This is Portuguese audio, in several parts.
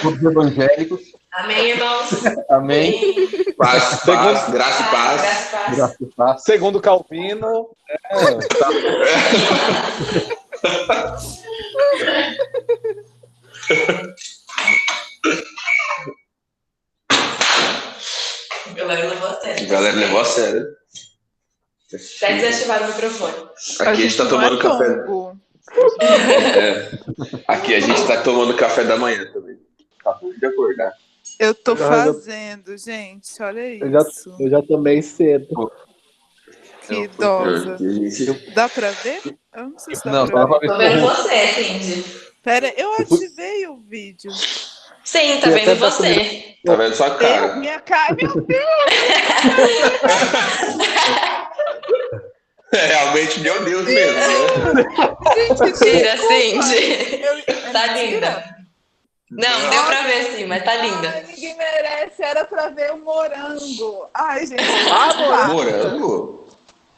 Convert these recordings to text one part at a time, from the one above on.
Todos evangélicos. Amém, irmãos. Amém. Paz, graça e paz. Graça e paz. Segundo Calvino, A galera levou a sério. A galera levou a sério. Já desativaram o microfone. Aqui a gente tá tomando café. Aqui a gente tá tomando café da manhã também. Acabou de acordar. Eu tô fazendo, gente. Olha isso. eu já tomei cedo. Que idosa. Dá pra ver? Eu não sei se dá pra ver. Tô vendo você, Cindy. Pera, eu ativei o vídeo. Sim, tá vendo você. Tá vendo sua cara? Minha cara, meu Deus! Realmente, meu Deus mesmo, né? Gente, Tira, Cindy. Tá Mentira. linda. Não, deu pra ver sim, mas tá linda. Ai, ninguém merece, era pra ver o morango. Ai, gente. Morango?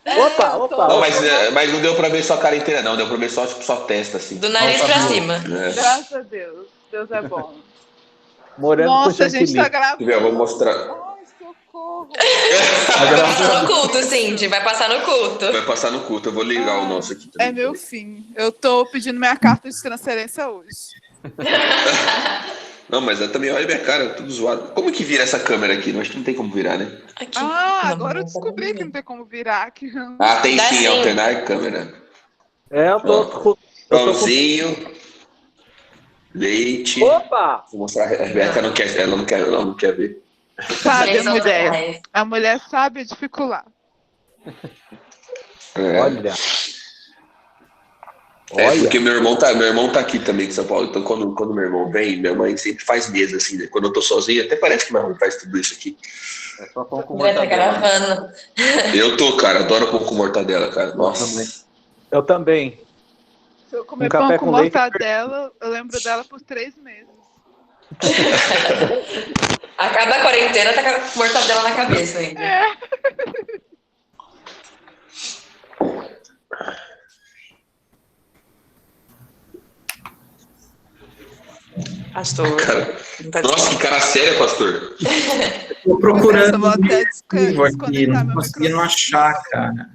Opa. Não, mas não deu pra ver sua cara inteira, não. Deu pra ver só, tipo, sua testa, assim. Do nariz pra cima. Graças a Deus. Deus é bom. Morango Nossa, a gente tá gravando. Eu vou mostrar. Ai, socorro. Vai passar no culto, Cindy. Vai passar no culto. Vai passar no culto. Eu vou ligar o nosso aqui também. É meu fim. Eu tô pedindo minha carta de transferência hoje. Não, mas eu também olha minha cara, tudo zoado. Como que vira essa câmera aqui? Acho que não tem como virar, né? Aqui. Agora eu descobri que não tem como virar aqui. Ah, tem Dá sim, sim. alternar câmera. Eu tô Pãozinho, leite. Opa! Vou mostrar. A Rebeca ela não quer ver. Sabe, a mulher. R$10. A mulher sabe dificular. Olha. Porque meu irmão tá aqui também de São Paulo. Então, quando meu irmão vem, minha mãe sempre faz mesa, assim, né? Quando eu tô sozinho, até parece que minha mãe faz tudo isso aqui. É só pão com Vai tá mortadela. gravando. Eu tô, cara, adoro pão com mortadela, cara. Nossa. Eu também. Se eu comer Um pão café com com leite. mortadela, eu lembro dela por 3 meses. A cada quarentena tá com mortadela na cabeça ainda. Pastor. Nossa, que cara séria, pastor. Tô procurando Eu vou até arquivo aqui, desconectar não meu consegui não microfone. achar, cara.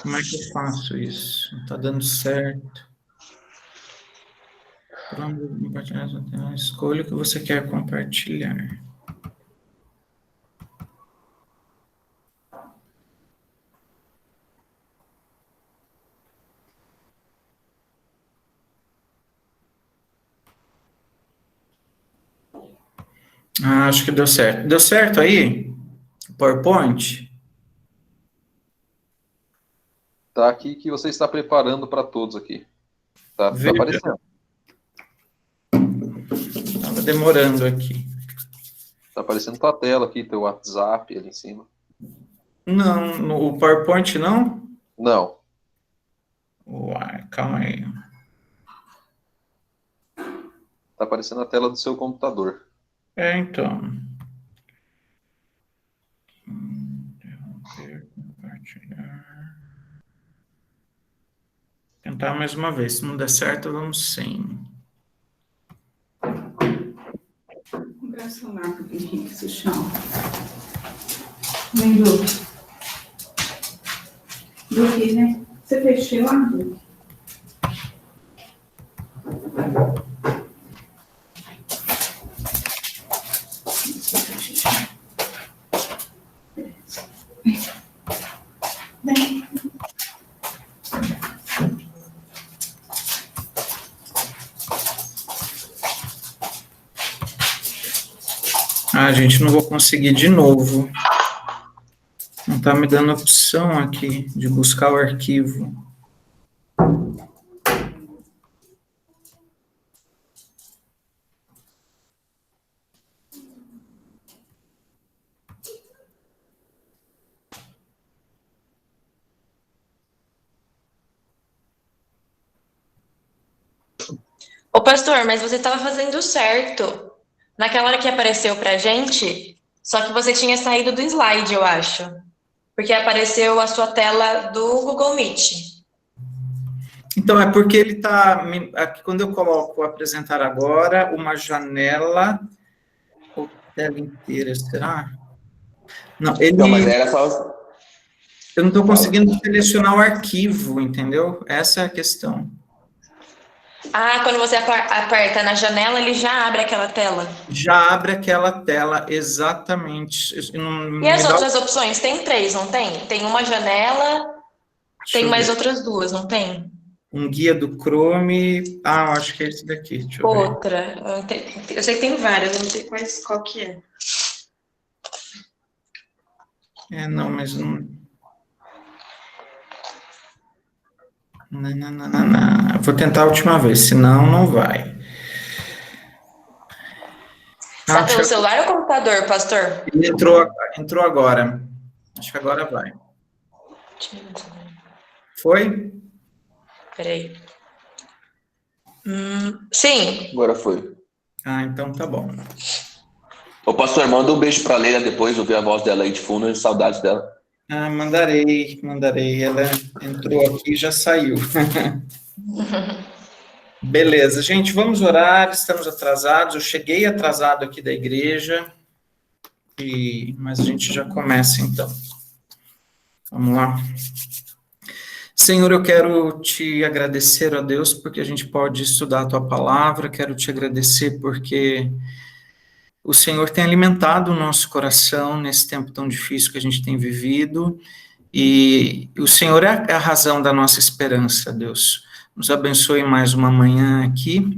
Como é que eu faço isso? Não tá dando certo. Vamos compartilhar essa tela. Escolha o que você quer compartilhar. Ah, acho que deu certo. Deu certo aí? O PowerPoint? Tá aqui que você está preparando para todos aqui. Tá Veja. aparecendo. Estava demorando aqui. Tá aparecendo tua tela aqui, teu WhatsApp ali em cima. Não, o PowerPoint não? Não. Uai, calma aí. Tá aparecendo a tela do seu computador. Então. Interromper, compartilhar. Tentar mais uma vez. Se não der certo, vamos sem. Conversa lá, Henrique, se chama. Vem, Du. Du aqui, né? Você fechou lá, Du? Vem. Ah, gente, não vou conseguir de novo. Não está me dando opção aqui de buscar o arquivo. Ô, pastor, mas você estava fazendo certo. Naquela hora que apareceu pra gente, só que você tinha saído do slide, eu acho. Porque apareceu a sua tela do Google Meet. Então, é porque ele está... Quando eu coloco apresentar agora, uma janela, ou tela inteira, será? Não, ele... Não, mas era só... Eu não estou conseguindo selecionar o arquivo, entendeu? Essa é a questão. Ah, quando você aperta na janela, ele já abre aquela tela. Já abre aquela tela, exatamente. E as outras opções? Tem 3, não tem? Tem uma janela, tem mais outras 2, não tem? Um guia do Chrome. Ah, eu acho que é esse daqui. Deixa eu ver. Outra. Eu sei que tem várias, eu não sei qual que é. Não, mas não... Não. Vou tentar a última vez, senão não vai. Está pelo celular ou computador, pastor? Ele entrou agora. Acho que agora vai. Foi? Peraí. Sim. Agora foi. Ah, então tá bom. Ô, pastor, manda um beijo pra Leila depois, ouvir a voz dela aí de fundo, saudades dela. Ah, mandarei. Ela entrou aqui e já saiu. Beleza, gente, vamos orar, estamos atrasados. Eu cheguei atrasado aqui da igreja, mas a gente já começa então. Vamos lá. Senhor, eu quero te agradecer, ó Deus, porque a gente pode estudar a tua palavra. Quero te agradecer porque o Senhor tem alimentado o nosso coração nesse tempo tão difícil que a gente tem vivido, e o Senhor é a razão da nossa esperança, Deus. Nos abençoe mais uma manhã aqui,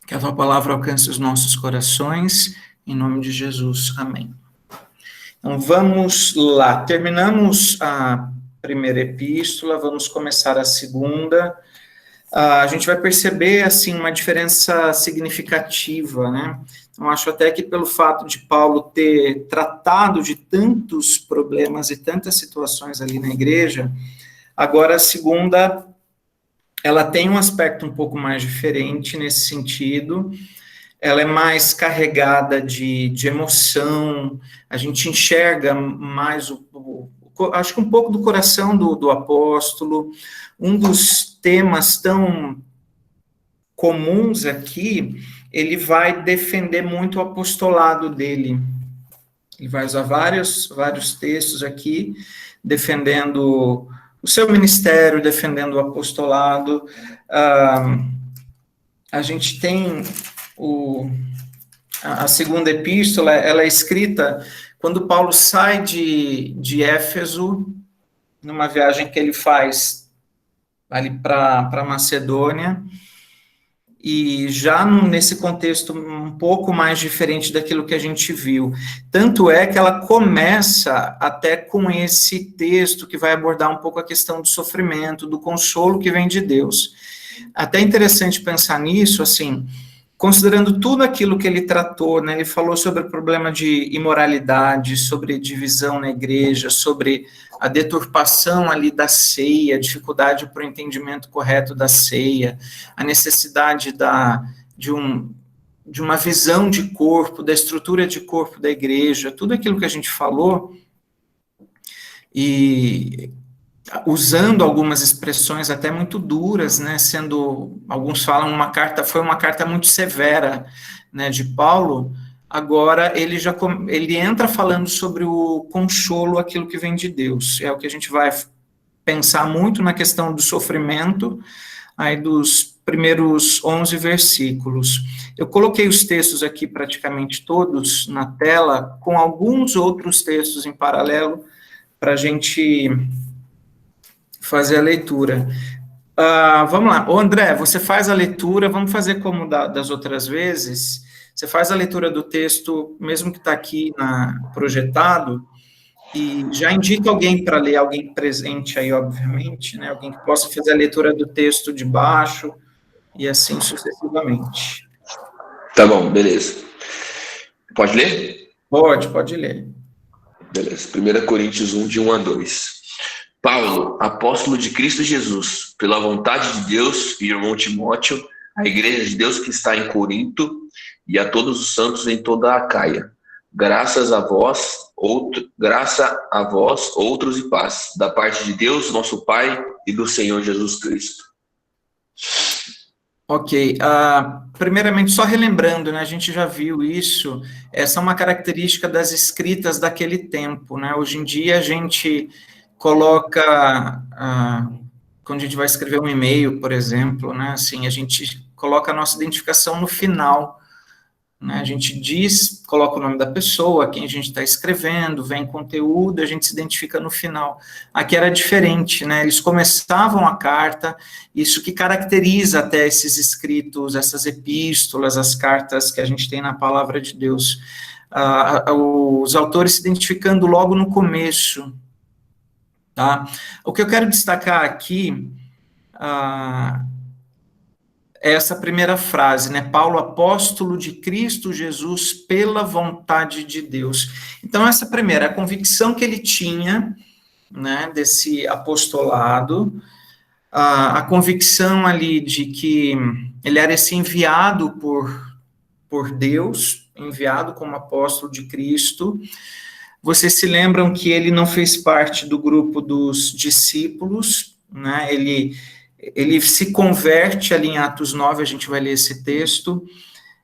que a tua palavra alcance os nossos corações, em nome de Jesus, amém. Então vamos lá, terminamos a primeira epístola, vamos começar a segunda. A gente vai perceber, assim, uma diferença significativa, né? Eu acho até que pelo fato de Paulo ter tratado de tantos problemas e tantas situações ali na igreja, agora a segunda, ela tem um aspecto um pouco mais diferente nesse sentido, ela é mais carregada de emoção, a gente enxerga mais, acho que um pouco do coração do apóstolo. Um dos temas tão comuns aqui, ele vai defender muito o apostolado dele. Ele vai usar vários textos aqui, defendendo o seu ministério, defendendo o apostolado. A gente tem a segunda epístola, ela é escrita quando Paulo sai de Éfeso, numa viagem que ele faz ali para Macedônia, e já nesse contexto um pouco mais diferente daquilo que a gente viu. Tanto é que ela começa até com esse texto que vai abordar um pouco a questão do sofrimento, do consolo que vem de Deus. Até interessante pensar nisso, assim, considerando tudo aquilo que ele tratou, né, ele falou sobre o problema de imoralidade, sobre divisão na igreja, sobre a deturpação ali da ceia, a dificuldade para o entendimento correto da ceia, a necessidade de uma visão de corpo, da estrutura de corpo da igreja, tudo aquilo que a gente falou, e usando algumas expressões até muito duras, né, alguns falam foi uma carta muito severa, né, de Paulo. Agora ele entra falando sobre o consolo, aquilo que vem de Deus. É o que a gente vai pensar muito na questão do sofrimento, aí dos primeiros 11 versículos. Eu coloquei os textos aqui praticamente todos na tela, com alguns outros textos em paralelo, para a gente fazer a leitura. Vamos lá. Ô, André, você faz a leitura, vamos fazer como das outras vezes. Você faz a leitura do texto, mesmo que está aqui projetado, e já indica alguém para ler, alguém presente aí, obviamente, né? Alguém que possa fazer a leitura do texto de baixo, e assim sucessivamente. Tá bom, beleza. Pode ler? Pode ler. Beleza. 1 Coríntios 1, de 1 a 2. Paulo, apóstolo de Cristo Jesus, pela vontade de Deus, e irmão Timóteo, a igreja de Deus que está em Corinto, e a todos os santos em toda a Acaia. Graça a vós, outros e paz, da parte de Deus, nosso Pai, e do Senhor Jesus Cristo. Ok. Primeiramente, só relembrando, né, a gente já viu isso, essa é uma característica das escritas daquele tempo, né? Hoje em dia a gente coloca, quando a gente vai escrever um e-mail, por exemplo, né, assim, a gente coloca a nossa identificação no final, né? A gente diz, coloca o nome da pessoa, quem a gente está escrevendo, vem conteúdo, a gente se identifica no final. Aqui era diferente, né? Eles começavam a carta, isso que caracteriza até esses escritos, essas epístolas, as cartas que a gente tem na palavra de Deus. Os autores se identificando logo no começo, tá? O que eu quero destacar aqui, essa primeira frase, né? Paulo, apóstolo de Cristo Jesus, pela vontade de Deus. Então, essa primeira, a convicção que ele tinha, né, desse apostolado, a convicção ali de que ele era esse enviado por Deus, enviado como apóstolo de Cristo. Vocês se lembram que ele não fez parte do grupo dos discípulos, né? Ele se converte ali em Atos 9, a gente vai ler esse texto,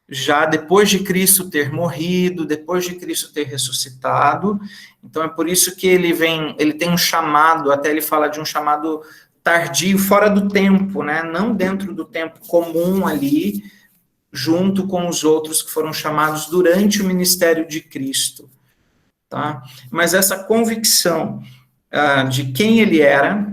já depois de Cristo ter morrido, depois de Cristo ter ressuscitado. Então é por isso que ele tem um chamado, até ele fala de um chamado tardio, fora do tempo, né? Não dentro do tempo comum ali, junto com os outros que foram chamados durante o ministério de Cristo, tá? Mas essa convicção de quem ele era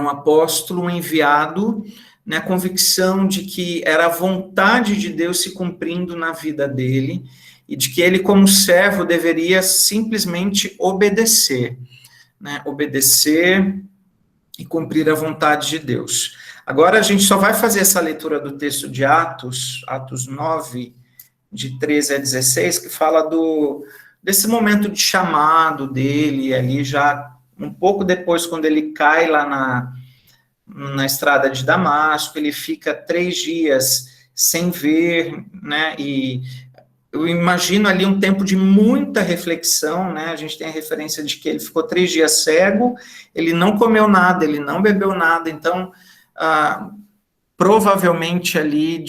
um apóstolo, um enviado, né, a convicção de que era a vontade de Deus se cumprindo na vida dele, e de que ele, como servo, deveria simplesmente obedecer, né, obedecer e cumprir a vontade de Deus. Agora a gente só vai fazer essa leitura do texto de Atos 9, de 13 a 16, que fala desse momento de chamado dele, ali já um pouco depois, quando ele cai lá na estrada de Damasco, ele fica 3 dias sem ver, né, e eu imagino ali um tempo de muita reflexão, né, a gente tem a referência de que ele ficou 3 dias cego, ele não comeu nada, ele não bebeu nada, então, provavelmente ali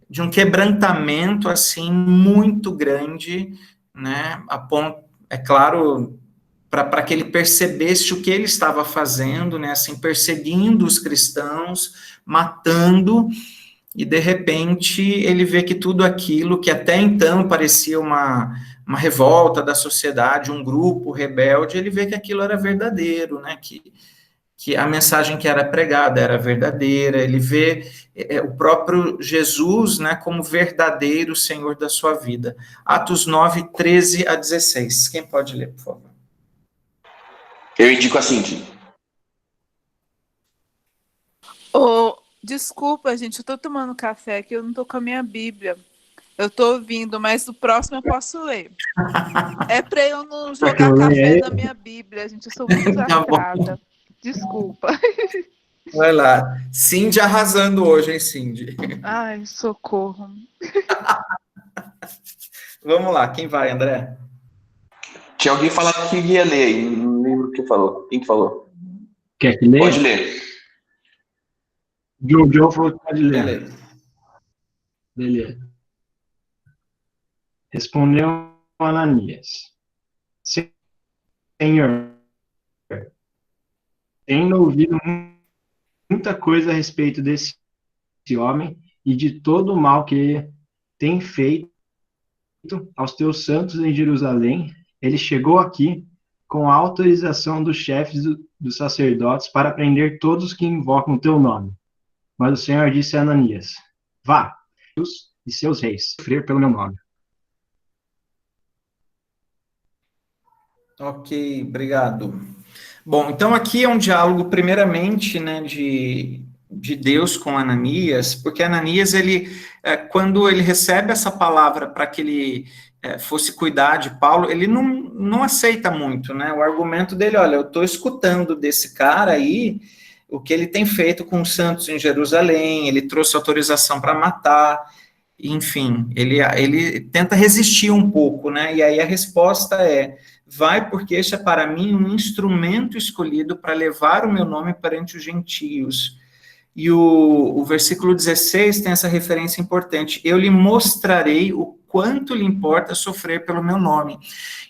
de um quebrantamento, assim, muito grande, né, a ponto, é claro, para que ele percebesse o que ele estava fazendo, né, assim, perseguindo os cristãos, matando, e de repente ele vê que tudo aquilo que até então parecia uma revolta da sociedade, um grupo rebelde, ele vê que aquilo era verdadeiro, né, que a mensagem que era pregada era verdadeira, ele vê o próprio Jesus, né, como verdadeiro Senhor da sua vida. Atos 9, 13 a 16. Quem pode ler, por favor? Eu indico a Cindy. Desculpa, gente, eu tô tomando café aqui, eu não tô com a minha Bíblia. Eu tô ouvindo, mas o próximo eu posso ler. É para eu não jogar café na minha Bíblia, gente, eu sou muito atrasada. Desculpa. Vai lá. Cindy arrasando hoje, hein, Cindy? Ai, socorro. Vamos lá, quem vai, André? Tinha alguém falado que ia ler aí, não lembro quem falou. Quem que falou? Quer que leia? Pode ler. Joe falou que pode ler. Beleza. Beleza. Respondeu Ananias: Senhor, tenho ouvido muita coisa a respeito desse homem e de todo o mal que ele tem feito aos teus santos em Jerusalém. Ele chegou aqui com a autorização dos chefes dos sacerdotes para prender todos os que invocam o teu nome. Mas o Senhor disse a Ananias: vá, Deus e seus reis, sofrer pelo meu nome. Ok, obrigado. Bom, então aqui é um diálogo, primeiramente, né, de Deus com Ananias, porque Ananias, quando ele recebe essa palavra para que ele fosse cuidar de Paulo, ele não aceita muito, né, o argumento dele, olha, eu estou escutando desse cara aí, o que ele tem feito com os santos em Jerusalém, ele trouxe autorização para matar, enfim, ele tenta resistir um pouco, né, e aí a resposta é: vai, porque este é para mim um instrumento escolhido para levar o meu nome perante os gentios. E o versículo 16 tem essa referência importante. Eu lhe mostrarei o quanto lhe importa sofrer pelo meu nome.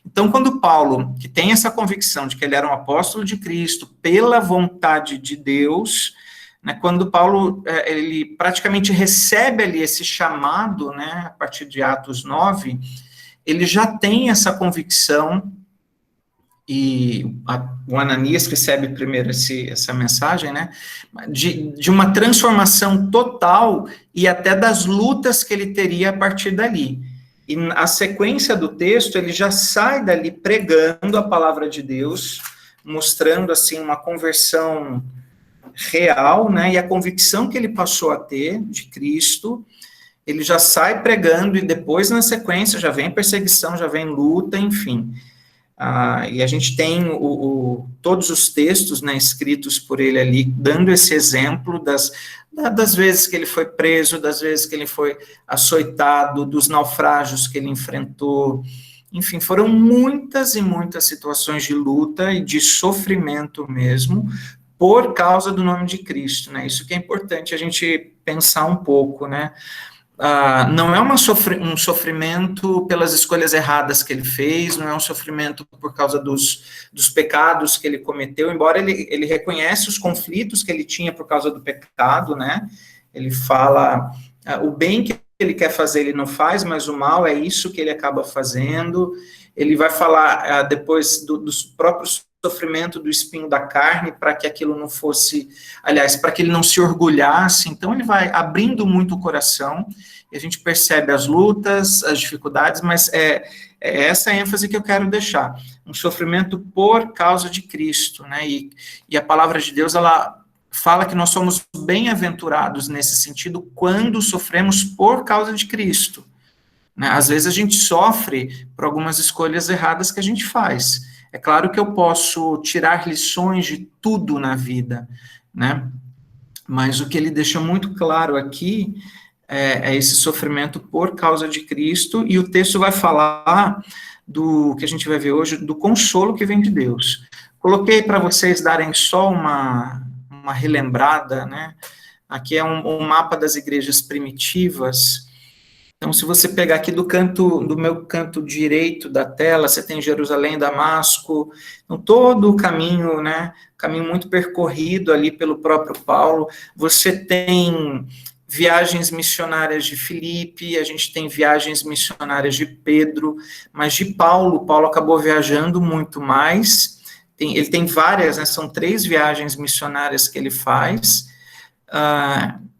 Então, quando Paulo, que tem essa convicção de que ele era um apóstolo de Cristo, pela vontade de Deus, né, quando Paulo, ele praticamente recebe ali esse chamado, né, a partir de Atos 9, ele já tem essa convicção, e o Ananias recebe primeiro essa mensagem, né, de uma transformação total e até das lutas que ele teria a partir dali. E a sequência do texto, ele já sai dali pregando a palavra de Deus, mostrando, assim, uma conversão real, né, e a convicção que ele passou a ter de Cristo, ele já sai pregando, e depois, na sequência, já vem perseguição, já vem luta, enfim. E a gente tem todos os textos, né, escritos por ele ali, dando esse exemplo das vezes que ele foi preso, das vezes que ele foi açoitado, dos naufrágios que ele enfrentou. Enfim, foram muitas e muitas situações de luta e de sofrimento mesmo, por causa do nome de Cristo, né? Isso que é importante a gente pensar um pouco, né? Não é um sofrimento pelas escolhas erradas que ele fez, não é um sofrimento por causa dos pecados que ele cometeu, embora ele reconhece os conflitos que ele tinha por causa do pecado, né? Ele fala, o bem que ele quer fazer ele não faz, mas o mal é isso que ele acaba fazendo. Ele vai falar depois dos próprios sofrimento do espinho da carne, para que aquilo não fosse, aliás, para que ele não se orgulhasse. Então ele vai abrindo muito o coração, e a gente percebe as lutas, as dificuldades, mas é essa ênfase que eu quero deixar, um sofrimento por causa de Cristo, né, e a palavra de Deus, ela fala que nós somos bem-aventurados nesse sentido, quando sofremos por causa de Cristo, né? Às vezes a gente sofre por algumas escolhas erradas que a gente faz. É claro que eu posso tirar lições de tudo na vida, né? Mas o que ele deixa muito claro aqui é esse sofrimento por causa de Cristo, e o texto vai falar do que a gente vai ver hoje, do consolo que vem de Deus. Coloquei para vocês darem só uma relembrada, né? Aqui é um mapa das igrejas primitivas. Então, se você pegar aqui do meu canto direito da tela, você tem Jerusalém, Damasco, então todo o caminho, né, caminho muito percorrido ali pelo próprio Paulo. Você tem viagens missionárias de Filipe, a gente tem viagens missionárias de Pedro, mas de Paulo acabou viajando muito mais. Ele tem várias, né, são 3 viagens missionárias que ele faz,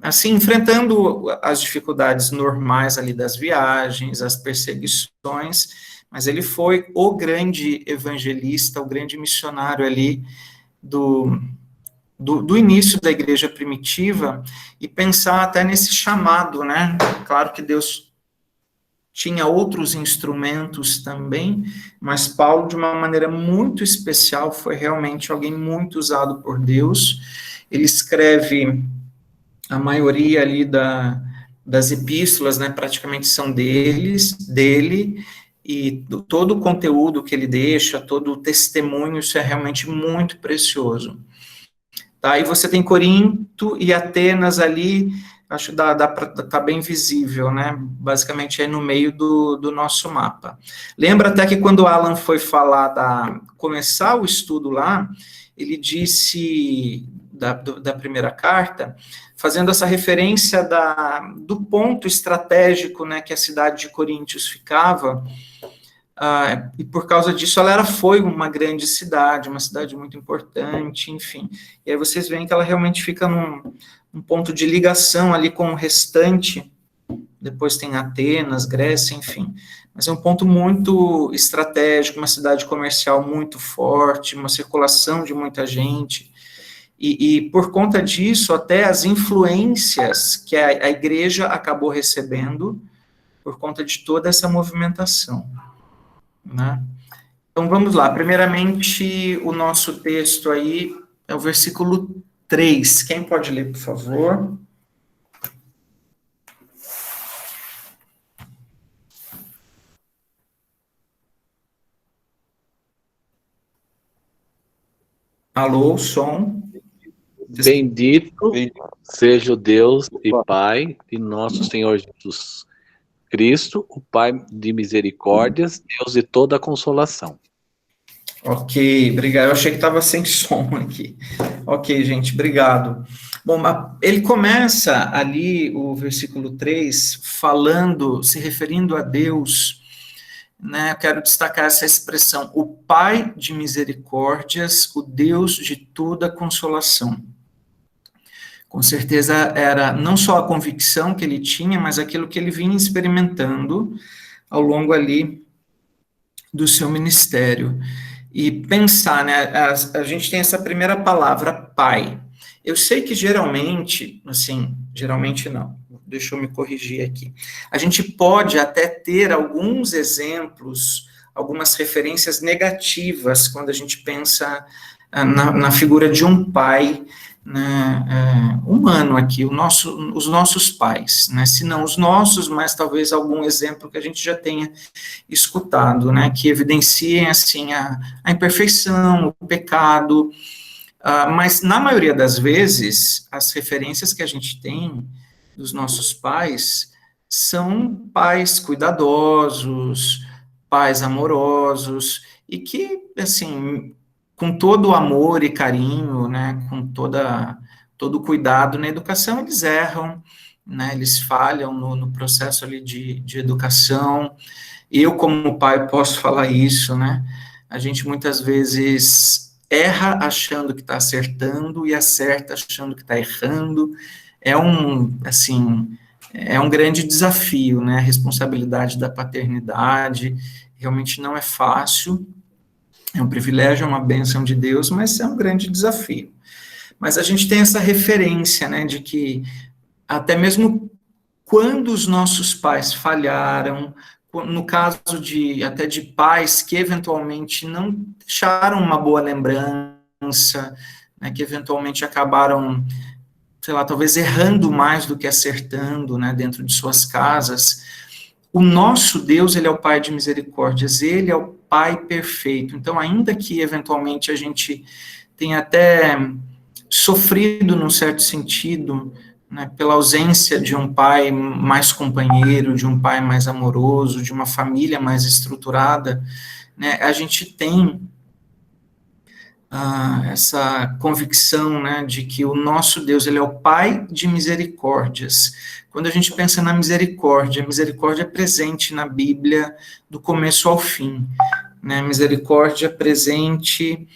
assim, enfrentando as dificuldades normais ali das viagens, as perseguições, mas ele foi o grande evangelista, o grande missionário ali do início da igreja primitiva, e pensar até nesse chamado, né? Claro que Deus tinha outros instrumentos também, mas Paulo, de uma maneira muito especial, foi realmente alguém muito usado por Deus. Ele escreve a maioria ali das epístolas, né, praticamente são dele, e todo o conteúdo que ele deixa, todo o testemunho, isso é realmente muito precioso. Tá, e você tem Corinto e Atenas ali, acho que tá bem visível, né, basicamente é no meio do nosso mapa. Lembra até que quando o Alan foi falar começar o estudo lá, ele disse da primeira carta, fazendo essa referência do ponto estratégico, né, que a cidade de Coríntios ficava, e por causa disso ela foi uma grande cidade, uma cidade muito importante, enfim. E aí vocês veem que ela realmente fica num ponto de ligação ali com o restante. Depois tem Atenas, Grécia, enfim. Mas é um ponto muito estratégico, uma cidade comercial muito forte, uma circulação de muita gente. E por conta disso, até as influências que a igreja acabou recebendo, por conta de toda essa movimentação, né? Então, vamos lá. Primeiramente, o nosso texto aí é o versículo 3. Quem pode ler, por favor? Alô, som? Bendito seja o Deus e Pai de nosso Senhor Jesus Cristo, o Pai de misericórdias, Deus de toda a consolação. Ok, obrigado. Eu achei que estava sem som aqui. Ok, gente, obrigado. Bom, ele começa ali, o versículo 3, falando, se referindo a Deus, né? Eu quero destacar essa expressão, o Pai de misericórdias, o Deus de toda consolação. Com certeza era não só a convicção que ele tinha, mas aquilo que ele vinha experimentando ao longo ali do seu ministério. E pensar, né, a gente tem essa primeira palavra, pai. Eu sei que geralmente, assim, geralmente não, deixa eu me corrigir aqui. A gente pode até ter alguns exemplos, algumas referências negativas quando a gente pensa na figura de um pai, né, humano aqui, os nossos pais, né, se não os nossos, mas talvez algum exemplo que a gente já tenha escutado, né, que evidenciem, assim, a imperfeição, o pecado, mas na maioria das vezes, as referências que a gente tem dos nossos pais são pais cuidadosos, pais amorosos, e que, assim, com todo o amor e carinho, né, com todo o cuidado na educação, eles erram, né, eles falham no processo ali de educação. Eu, como pai, posso falar isso, né, a gente muitas vezes erra achando que está acertando e acerta achando que está errando. É um grande desafio, né, a responsabilidade da paternidade realmente não é fácil. É um privilégio, é uma bênção de Deus, mas é um grande desafio. Mas a gente tem essa referência, né, de que até mesmo quando os nossos pais falharam, no caso até de pais que eventualmente não deixaram uma boa lembrança, né, que eventualmente acabaram, sei lá, talvez errando mais do que acertando, né, dentro de suas casas, o nosso Deus, ele é o Pai de misericórdias, ele é o Pai perfeito. Então, ainda que eventualmente a gente tenha até sofrido, num certo sentido, né, pela ausência de um pai mais companheiro, de um pai mais amoroso, de uma família mais estruturada, né, a gente tem essa convicção, né, de que o nosso Deus, ele é o Pai de misericórdias. Quando a gente pensa na misericórdia, a misericórdia é presente na Bíblia do começo ao fim, né, a misericórdia é presente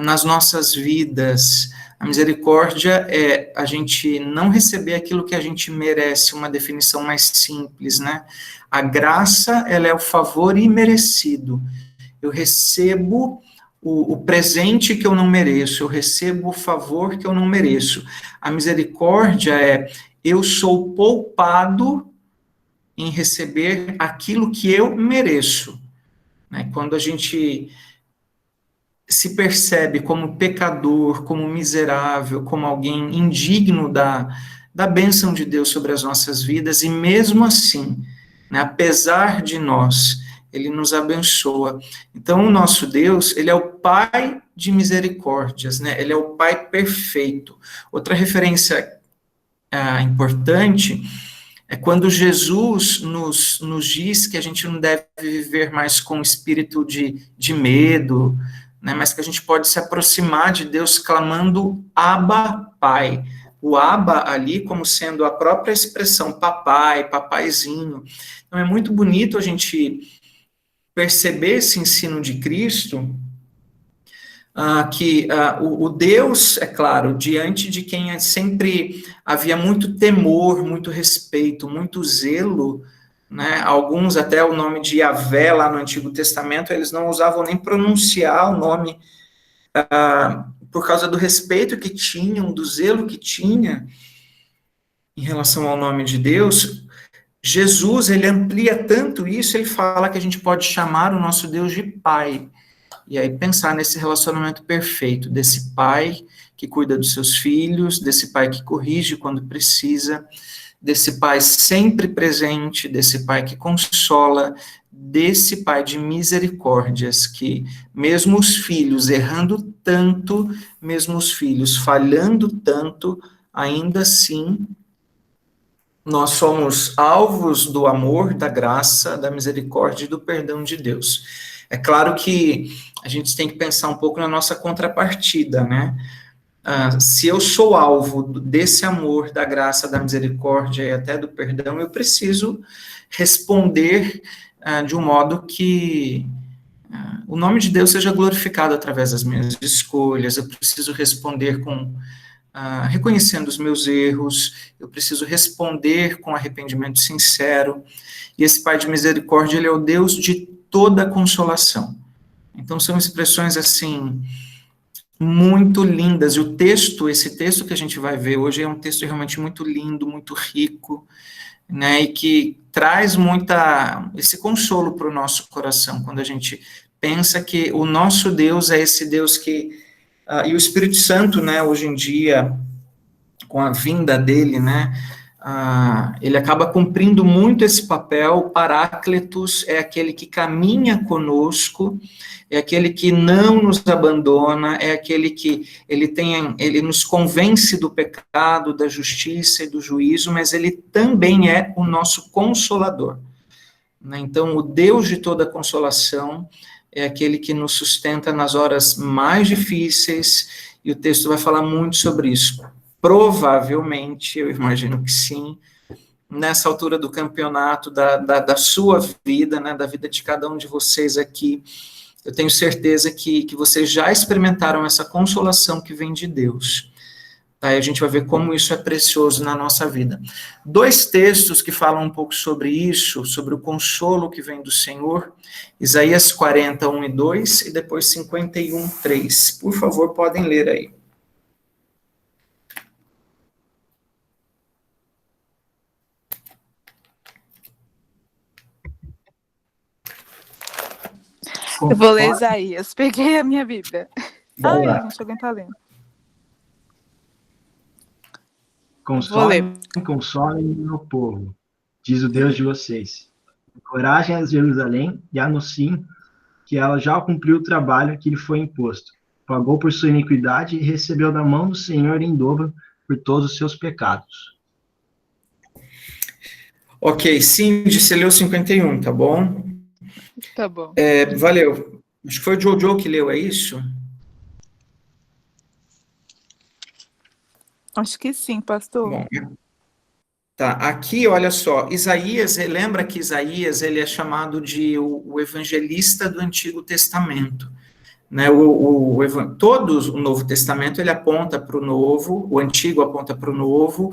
nas nossas vidas. A misericórdia é a gente não receber aquilo que a gente merece, uma definição mais simples, né? A graça, ela é o favor imerecido. Eu recebo o presente que eu não mereço, eu recebo o favor que eu não mereço. A misericórdia é, eu sou poupado em receber aquilo que eu mereço. Né? Quando a gente se percebe como pecador, como miserável, como alguém indigno da bênção de Deus sobre as nossas vidas, e mesmo assim, né, apesar de nós, ele nos abençoa. Então, o nosso Deus, ele é o Pai de misericórdias, né? Ele é o Pai perfeito. Outra referência importante é quando Jesus nos diz que a gente não deve viver mais com espírito de medo, né? Mas que a gente pode se aproximar de Deus clamando Abba, Pai. O Abba ali como sendo a própria expressão papai, papaizinho. Então, é muito bonito a gente perceber esse ensino de Cristo, que o Deus, é claro, diante de quem sempre havia muito temor, muito respeito, muito zelo, né, alguns até o nome de Yahvé lá no Antigo Testamento, eles não usavam nem pronunciar o nome, por causa do respeito que tinham, do zelo que tinha em relação ao nome de Deus. Jesus, ele amplia tanto isso, ele fala que a gente pode chamar o nosso Deus de Pai, e aí pensar nesse relacionamento perfeito, desse pai que cuida dos seus filhos, desse pai que corrige quando precisa, desse pai sempre presente, desse pai que consola, desse Pai de misericórdias, que mesmo os filhos errando tanto, mesmo os filhos falhando tanto, ainda assim, nós somos alvos do amor, da graça, da misericórdia e do perdão de Deus. É claro que a gente tem que pensar um pouco na nossa contrapartida, né? Se eu sou alvo desse amor, da graça, da misericórdia e até do perdão, eu preciso responder de um modo que o nome de Deus seja glorificado através das minhas escolhas. Eu preciso responder reconhecendo os meus erros, eu preciso responder com arrependimento sincero, e esse Pai de misericórdia, ele é o Deus de toda consolação. Então, são expressões, assim, muito lindas, e esse texto que a gente vai ver hoje é um texto realmente muito lindo, muito rico, né, e que traz esse consolo para o nosso coração, quando a gente pensa que o nosso Deus é esse Deus que e o Espírito Santo, né, hoje em dia, com a vinda dele, né, ele acaba cumprindo muito esse papel. O Paráclitos é aquele que caminha conosco, é aquele que não nos abandona, é aquele que ele nos convence do pecado, da justiça e do juízo, mas ele também é o nosso consolador, né? Então, o Deus de toda consolação é aquele que nos sustenta nas horas mais difíceis, e o texto vai falar muito sobre isso. Provavelmente, eu imagino que sim, nessa altura do campeonato, da sua vida, né, da vida de cada um de vocês aqui, eu tenho certeza que vocês já experimentaram essa consolação que vem de Deus. Tá? E a gente vai ver como isso é precioso na nossa vida. 2 textos que falam um pouco sobre isso, sobre o consolo que vem do Senhor, Isaías 40, 1 e 2, e depois 51, 3. Por favor, podem ler aí. Eu vou ler Isaías. Peguei a minha Bíblia. Ai, gente, alguém tá lendo. Consolem meu povo, diz o Deus de vocês. Encorajem a Jerusalém e anunciem que ela já cumpriu o trabalho que lhe foi imposto. Pagou por sua iniquidade e recebeu da mão do Senhor em dobro por todos os seus pecados. Ok, Cindy, você leu 51, tá bom? Tá bom. Valeu. Acho que foi o Jojo que leu, é isso? Acho que sim, pastor. Bom, tá, aqui, olha só, Isaías, lembra que Isaías, ele é chamado de o evangelista do Antigo Testamento, né? Todo o Novo Testamento, ele aponta para o Novo, o Antigo aponta para o Novo,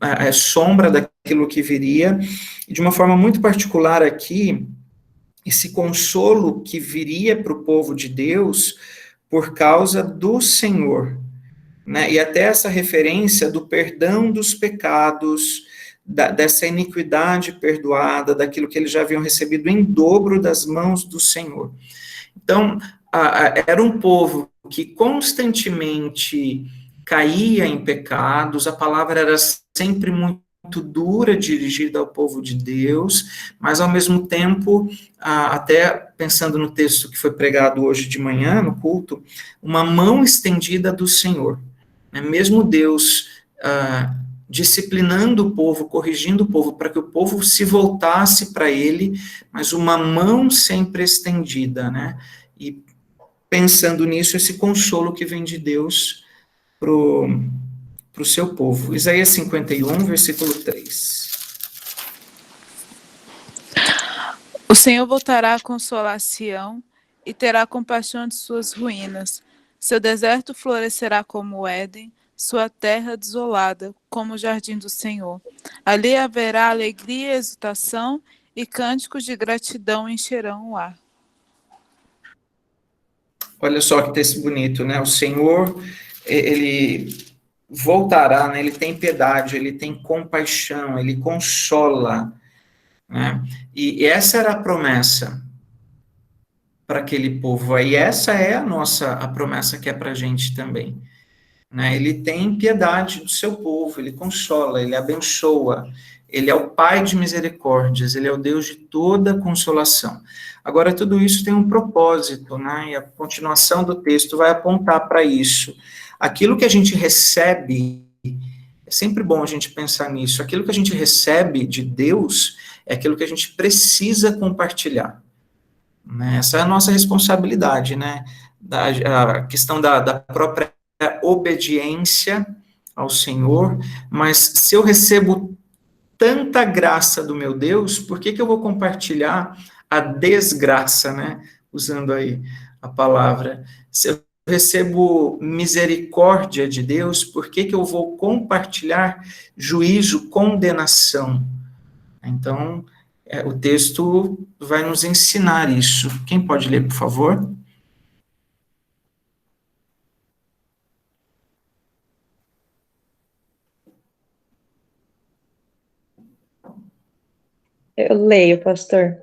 é sombra daquilo que viria, e de uma forma muito particular aqui, esse consolo que viria para o povo de Deus por causa do Senhor, né? E até essa referência do perdão dos pecados, dessa iniquidade perdoada, daquilo que eles já haviam recebido em dobro das mãos do Senhor. Então, era um povo que constantemente caía em pecados, a palavra era sempre muito dura, dirigida ao povo de Deus, mas ao mesmo tempo, até pensando no texto que foi pregado hoje de manhã, no culto, uma mão estendida do Senhor. Mesmo Deus disciplinando o povo, corrigindo o povo, para que o povo se voltasse para ele, mas uma mão sempre estendida, né? E pensando nisso, esse consolo que vem de Deus para o seu povo. Isaías 51, versículo 3. O Senhor voltará a consolar Sião e terá compaixão de suas ruínas. Seu deserto florescerá como o Éden, sua terra desolada, como o jardim do Senhor. Ali haverá alegria e exultação, e cânticos de gratidão encherão o ar. Olha só que texto bonito, né? O Senhor, ele voltará, né? Ele tem piedade, ele tem compaixão, ele consola, né? E essa era a promessa para aquele povo. E essa é a promessa que é para a gente também, né? Ele tem piedade do seu povo, ele consola, ele abençoa, Ele é o Pai de misericórdias, ele é o Deus de toda consolação. Agora, tudo isso tem um propósito, né? E a continuação do texto vai apontar para isso. Aquilo que a gente recebe, é sempre bom a gente pensar nisso, aquilo que a gente recebe de Deus é aquilo que a gente precisa compartilhar. Né? Essa é a nossa responsabilidade, né? A questão da própria obediência ao Senhor, mas se eu recebo tanta graça do meu Deus, por que eu vou compartilhar a desgraça, né? Usando aí a palavra. Se eu recebo misericórdia de Deus, por que eu vou compartilhar juízo, condenação? Então, o texto vai nos ensinar isso. Quem pode ler, por favor? Eu leio, pastor.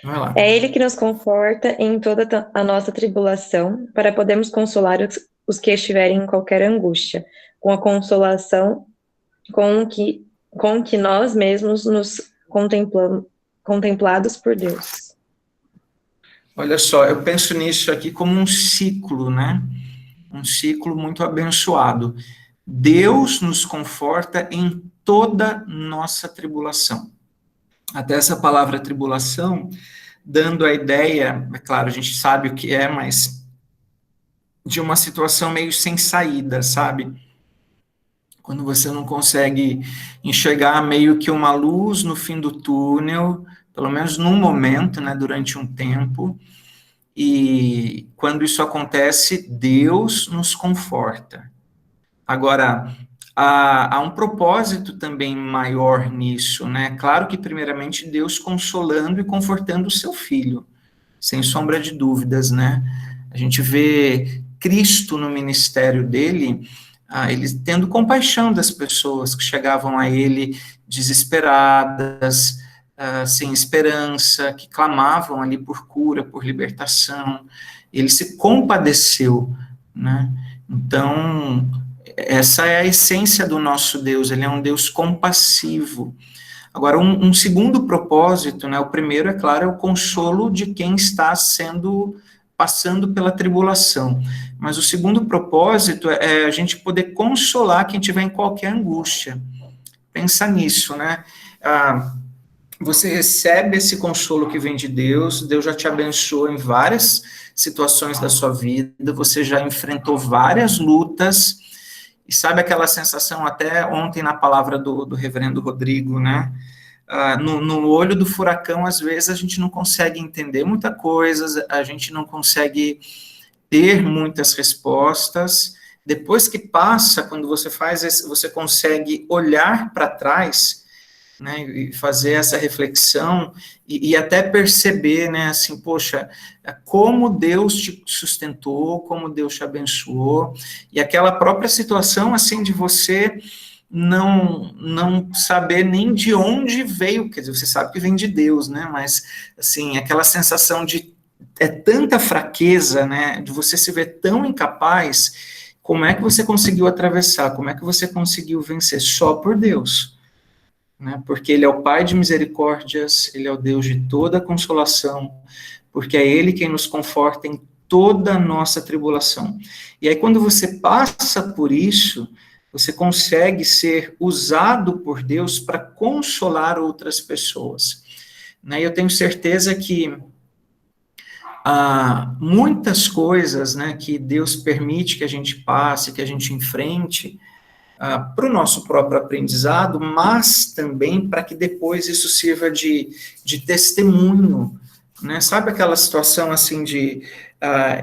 Vai lá. É Ele que nos conforta em toda a nossa tribulação, para podermos consolar os que estiverem em qualquer angústia, com a consolação com que nós mesmos nos contemplados por Deus. Olha só, eu penso nisso aqui como um ciclo, né? Um ciclo muito abençoado. Deus nos conforta em toda nossa tribulação. Até essa palavra tribulação, dando a ideia, é claro, a gente sabe o que é, mas de uma situação meio sem saída, sabe? Quando você não consegue enxergar meio que uma luz no fim do túnel, pelo menos num momento, né, durante um tempo, e quando isso acontece, Deus nos conforta. Agora, há um propósito também maior nisso, né? Claro que, primeiramente, Deus consolando e confortando o seu filho, sem sombra de dúvidas, né? A gente vê Cristo no ministério dele, ele tendo compaixão das pessoas que chegavam a ele desesperadas, sem esperança, que clamavam ali por cura, por libertação. Ele se compadeceu, né? Então, essa é a essência do nosso Deus, ele é um Deus compassivo. Agora, um segundo propósito, né, o primeiro, é claro, é o consolo de quem está passando pela tribulação, mas o segundo propósito é a gente poder consolar quem estiver em qualquer angústia. Pensa nisso, né? Você recebe esse consolo que vem de Deus, Deus já te abençoou em várias situações da sua vida, você já enfrentou várias lutas. E sabe aquela sensação, até ontem na palavra do reverendo Rodrigo, né? No olho do furacão, às vezes, a gente não consegue entender muita coisa, a gente não consegue ter muitas respostas. Depois que passa, quando você você consegue olhar para trás, né, e fazer essa reflexão, e até perceber, né, assim, poxa, como Deus te sustentou, como Deus te abençoou, e aquela própria situação, assim, de você não saber nem de onde veio, quer dizer, você sabe que vem de Deus, né, mas, assim, aquela sensação de tanta fraqueza, né, de você se ver tão incapaz, como é que você conseguiu atravessar, como é que você conseguiu vencer? Só por Deus. Né, porque ele é o Pai de misericórdias, ele é o Deus de toda consolação, porque é ele quem nos conforta em toda a nossa tribulação. E aí, quando você passa por isso, você consegue ser usado por Deus para consolar outras pessoas. Né, eu tenho certeza que muitas coisas, né, que Deus permite que a gente passe, que a gente enfrente, para o nosso próprio aprendizado, mas também para que depois isso sirva de testemunho, né? Sabe aquela situação assim de,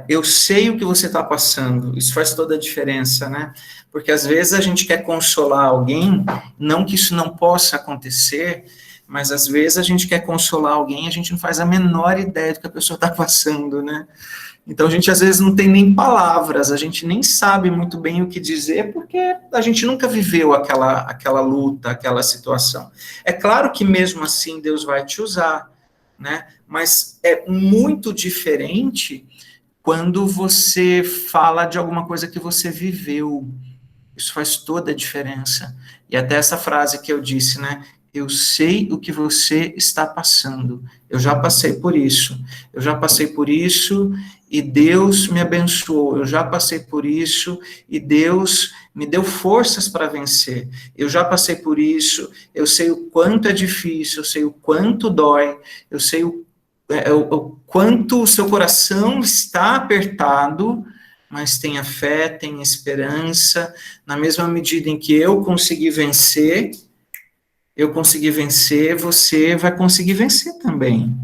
eu sei o que você está passando, isso faz toda a diferença, né? Porque às vezes a gente quer consolar alguém, não que isso não possa acontecer, mas às vezes a gente quer consolar alguém, a gente não faz a menor ideia do que a pessoa está passando, né? Então, a gente, às vezes, não tem nem palavras, a gente nem sabe muito bem o que dizer, porque a gente nunca viveu aquela luta, aquela situação. É claro que, mesmo assim, Deus vai te usar, né? Mas é muito diferente quando você fala de alguma coisa que você viveu. Isso faz toda a diferença. E até essa frase que eu disse, né? eu sei o que você está passando. Eu já passei por isso. Eu já passei por isso e Deus me abençoou. Eu já passei por isso e Deus me deu forças para vencer. Eu já passei por isso. Eu sei o quanto é difícil, eu sei o quanto dói, eu sei o quanto o seu coração está apertado, mas tenha fé, tenha esperança. Na mesma medida em que eu consegui vencer, você vai conseguir vencer também.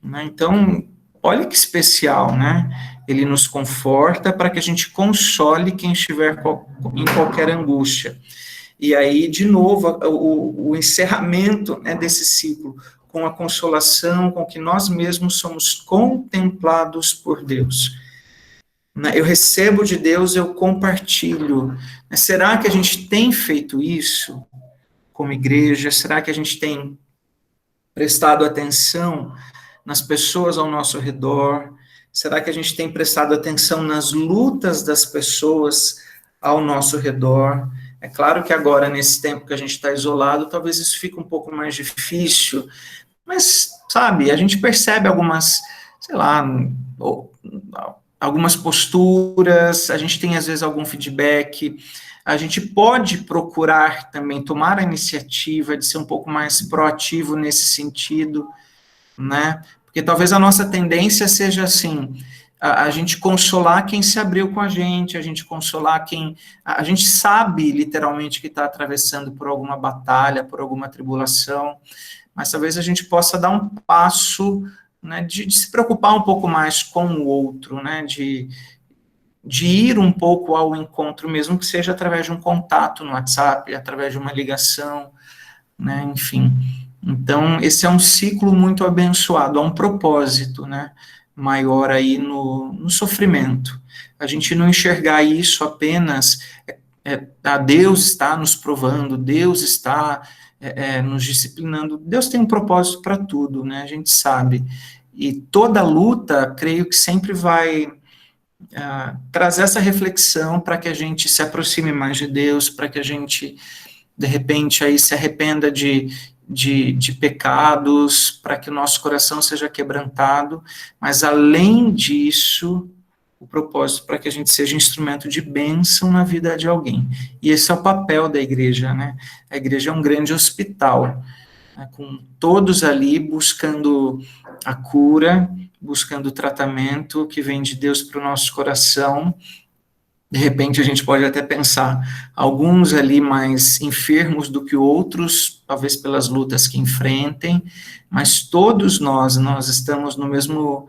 Né? Então, olha que especial, né? Ele nos conforta para que a gente console quem estiver em qualquer angústia. E aí, de novo, o encerramento, né, desse ciclo, com a consolação, com que nós mesmos somos contemplados por Deus. Eu recebo de Deus, eu compartilho. Será que a gente tem feito isso como igreja? Será que a gente tem prestado atenção nas pessoas ao nosso redor? Será que a gente tem prestado atenção nas lutas das pessoas ao nosso redor? É claro que agora, nesse tempo que a gente está isolado, talvez isso fique um pouco mais difícil, mas, sabe, a gente percebe algumas, sei lá, algumas posturas, a gente tem, às vezes, algum feedback. A gente pode procurar também tomar a iniciativa de ser um pouco mais proativo nesse sentido, né? Porque talvez a nossa tendência seja assim, a gente consolar quem se abriu com a gente consolar quem... A gente sabe, literalmente, que está atravessando por alguma batalha, por alguma tribulação, mas talvez a gente possa dar um passo, né, de se preocupar um pouco mais com o outro, né, de ir um pouco ao encontro, mesmo que seja através de um contato no WhatsApp, através de uma ligação, né, enfim. Então, esse é um ciclo muito abençoado, há um propósito, né, maior aí no sofrimento. A gente não enxergar isso apenas, Deus está nos provando, Deus está nos disciplinando. Deus tem um propósito para tudo, né, a gente sabe. E toda luta, creio que sempre vai trazer essa reflexão para que a gente se aproxime mais de Deus, para que a gente, de repente, aí se arrependa de pecados, para que o nosso coração seja quebrantado, mas além disso, o propósito para que a gente seja instrumento de bênção na vida de alguém. E esse é o papel da igreja, né? A igreja é um grande hospital, né, com todos ali buscando a cura, buscando o tratamento que vem de Deus para o nosso coração. De repente a gente pode até pensar, alguns ali mais enfermos do que outros, talvez pelas lutas que enfrentem, mas todos nós estamos no mesmo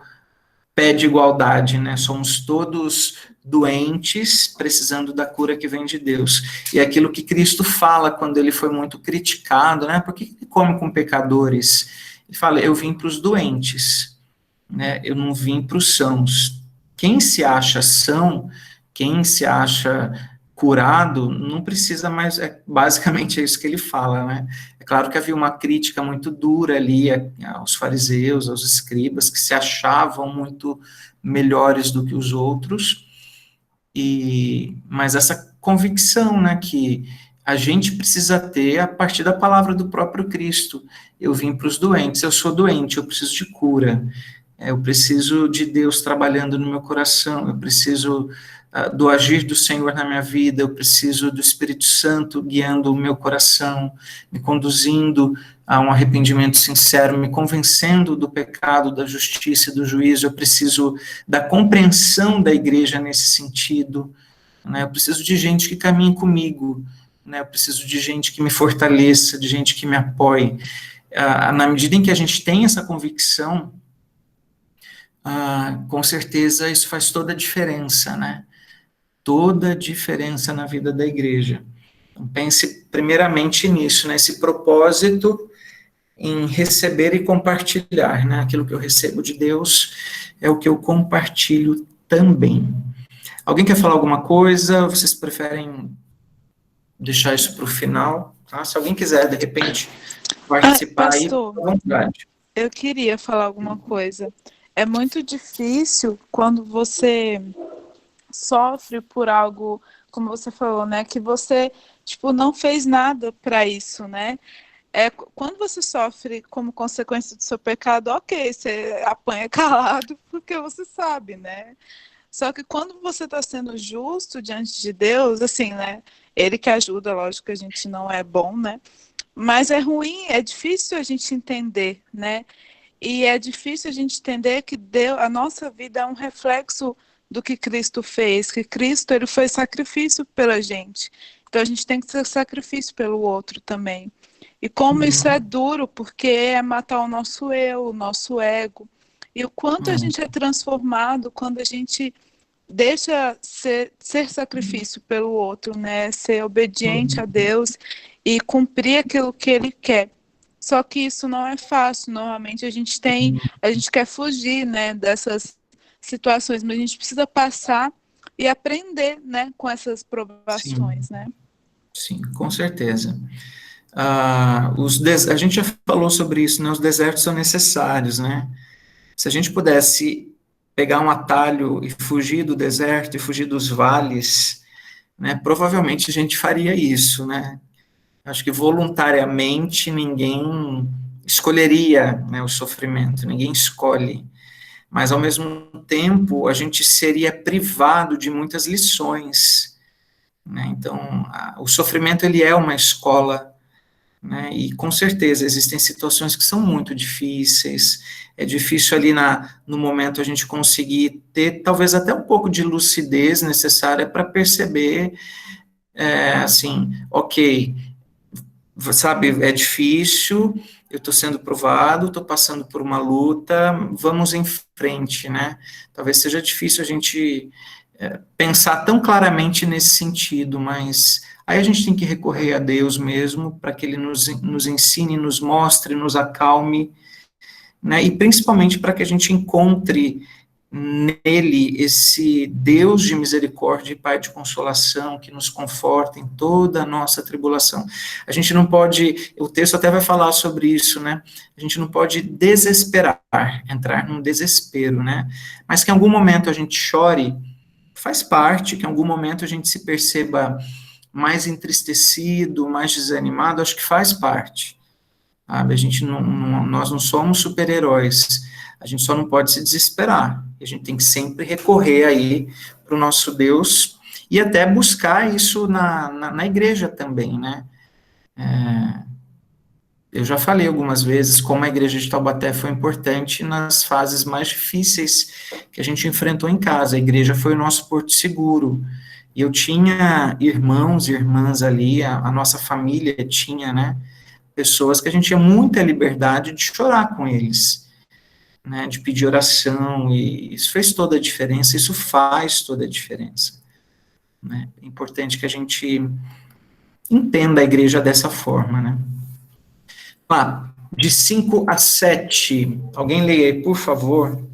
pé de igualdade, né? Somos todos doentes, precisando da cura que vem de Deus. E é aquilo que Cristo fala quando ele foi muito criticado, né? Por que ele come com pecadores? Ele fala, eu vim para os doentes, né? Eu não vim para os sãos. Quem se acha são, quem se acha curado, não precisa mais, basicamente é isso que ele fala, né? É claro que havia uma crítica muito dura ali aos fariseus, aos escribas, que se achavam muito melhores do que os outros, mas essa convicção, né, que a gente precisa ter a partir da palavra do próprio Cristo. Eu vim para os doentes, eu sou doente, eu preciso de cura, eu preciso de Deus trabalhando no meu coração, eu preciso do agir do Senhor na minha vida, eu preciso do Espírito Santo guiando o meu coração, me conduzindo a um arrependimento sincero, me convencendo do pecado, da justiça e do juízo. Eu preciso da compreensão da igreja nesse sentido, né? Eu preciso de gente que caminhe comigo, né? Eu preciso de gente que me fortaleça, de gente que me apoie. Na medida em que a gente tem essa convicção, com certeza isso faz toda a diferença, né? Toda a diferença na vida da igreja. Então, pense primeiramente nisso, nesse propósito em receber e compartilhar, né? Aquilo que eu recebo de Deus é o que eu compartilho também. Alguém quer falar alguma coisa? Vocês preferem deixar isso para o final? Tá? Se alguém quiser, de repente, participar pastor, aí, à vontade. Eu queria falar alguma coisa. É muito difícil quando você sofre por algo, como você falou, né, que você, tipo, não fez nada para isso, né? Quando você sofre como consequência do seu pecado, ok, você apanha calado porque você sabe, né? Só que quando você está sendo justo diante de Deus, assim, né? Ele que ajuda, lógico que a gente não é bom, né? Mas é ruim, é difícil a gente entender, né? E é difícil a gente entender que Deus, a nossa vida é um reflexo do que Cristo fez, que Cristo ele foi sacrifício pela gente. Então a gente tem que ser sacrifício pelo outro também. E como isso é duro, porque é matar o nosso eu, o nosso ego. E o quanto a gente é transformado quando a gente deixa ser sacrifício pelo outro, né? Ser obediente a Deus e cumprir aquilo que Ele quer. Só que isso não é fácil. Normalmente a gente quer fugir, né, dessas situações, mas a gente precisa passar e aprender, né, com essas provações, né? Sim, com certeza. A gente já falou sobre isso, né? Os desertos são necessários, né? Se a gente pudesse pegar um atalho e fugir do deserto e fugir dos vales, né? Provavelmente a gente faria isso, né? Acho que voluntariamente ninguém escolheria, né, o sofrimento, ninguém escolhe. Mas, ao mesmo tempo, a gente seria privado de muitas lições, né? Então, o sofrimento, ele é uma escola, né? E, com certeza, existem situações que são muito difíceis, é difícil ali no momento a gente conseguir ter, talvez, até um pouco de lucidez necessária para perceber, assim, ok, sabe, é difícil, eu estou sendo provado, estou passando por uma luta, vamos em frente, né? Talvez seja difícil a gente pensar tão claramente nesse sentido, mas aí a gente tem que recorrer a Deus mesmo, para que Ele nos ensine, nos mostre, nos acalme, né? E principalmente para que a gente encontre nele esse Deus de misericórdia e Pai de consolação, que nos conforta em toda a nossa tribulação. A gente não pode, o texto até vai falar sobre isso, né? A gente não pode desesperar, entrar num desespero, né? Mas que em algum momento a gente chore, faz parte, que em algum momento a gente se perceba mais entristecido, mais desanimado, acho que faz parte. Sabe? Nós não somos super-heróis, a gente só não pode se desesperar, a gente tem que sempre recorrer aí para o nosso Deus, e até buscar isso na igreja também, né? Eu já falei algumas vezes como a igreja de Taubaté foi importante nas fases mais difíceis que a gente enfrentou em casa, a igreja foi o nosso porto seguro, e eu tinha irmãos e irmãs ali, a nossa família tinha, né, pessoas que a gente tinha muita liberdade de chorar com eles, né, de pedir oração, e isso fez toda a diferença, isso faz toda a diferença, né? É importante que a gente entenda a igreja dessa forma, né? De 5 a 7, alguém leia aí, por favor.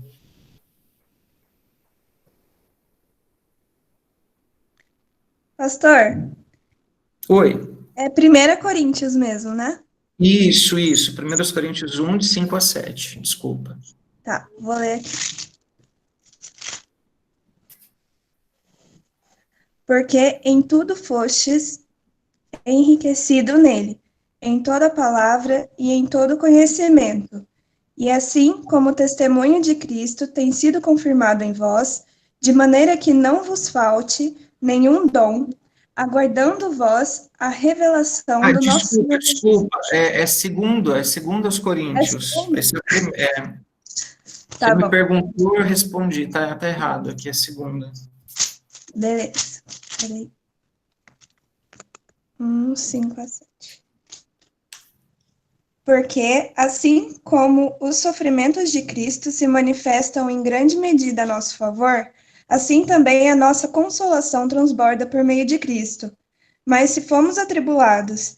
Pastor? Oi. É 1 Coríntios mesmo, né? Isso, 1 Coríntios 1, de 5 a 7, desculpa. Tá, vou ler aqui. Porque em tudo fostes enriquecido nele, em toda palavra e em todo conhecimento. E assim como o testemunho de Cristo tem sido confirmado em vós, de maneira que não vos falte nenhum dom, aguardando vós a revelação do nosso Senhor. Desculpa, é segundo aos Coríntios. Você me perguntou, eu respondi, tá errado, aqui é segunda. Beleza, peraí. 5 a 7. Porque, assim como os sofrimentos de Cristo se manifestam em grande medida a nosso favor, assim também a nossa consolação transborda por meio de Cristo. Mas se somos atribulados,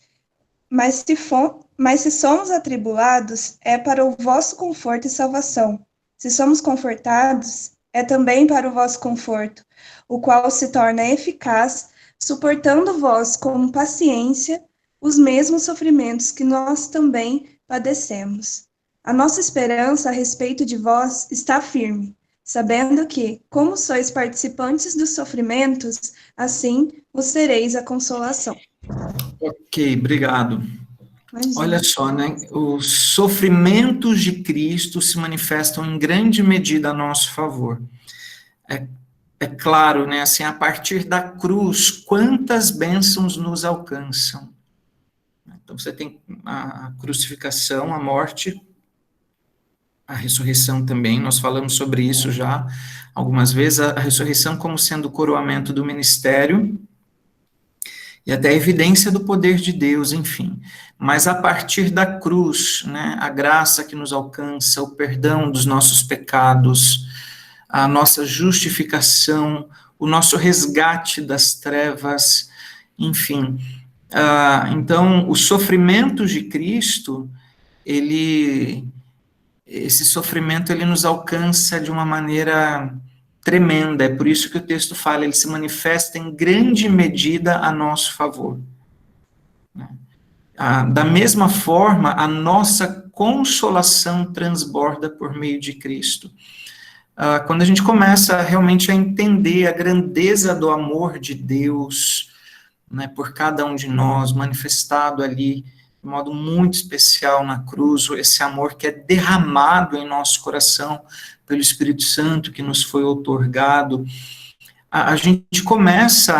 é para o vosso conforto e salvação. Se somos confortados, é também para o vosso conforto, o qual se torna eficaz, suportando vós com paciência os mesmos sofrimentos que nós também padecemos. A nossa esperança a respeito de vós está firme, sabendo que, como sois participantes dos sofrimentos, assim vos sereis a consolação. Ok, obrigado. Olha só, né? Os sofrimentos de Cristo se manifestam em grande medida a nosso favor. É claro, né? Assim, a partir da cruz, quantas bênçãos nos alcançam. Então, você tem a crucificação, a morte, a ressurreição também. Nós falamos sobre isso já algumas vezes. A ressurreição como sendo o coroamento do ministério e até a evidência do poder de Deus, enfim. Mas a partir da cruz, né, a graça que nos alcança, o perdão dos nossos pecados, a nossa justificação, o nosso resgate das trevas, enfim. Então, os sofrimentos de Cristo, esse sofrimento ele nos alcança de uma maneira tremenda, é por isso que o texto fala, ele se manifesta em grande medida a nosso favor. Da mesma forma, a nossa consolação transborda por meio de Cristo. Quando a gente começa realmente a entender a grandeza do amor de Deus, né, por cada um de nós, manifestado ali de modo muito especial na cruz, esse amor que é derramado em nosso coração pelo Espírito Santo que nos foi outorgado, a gente começa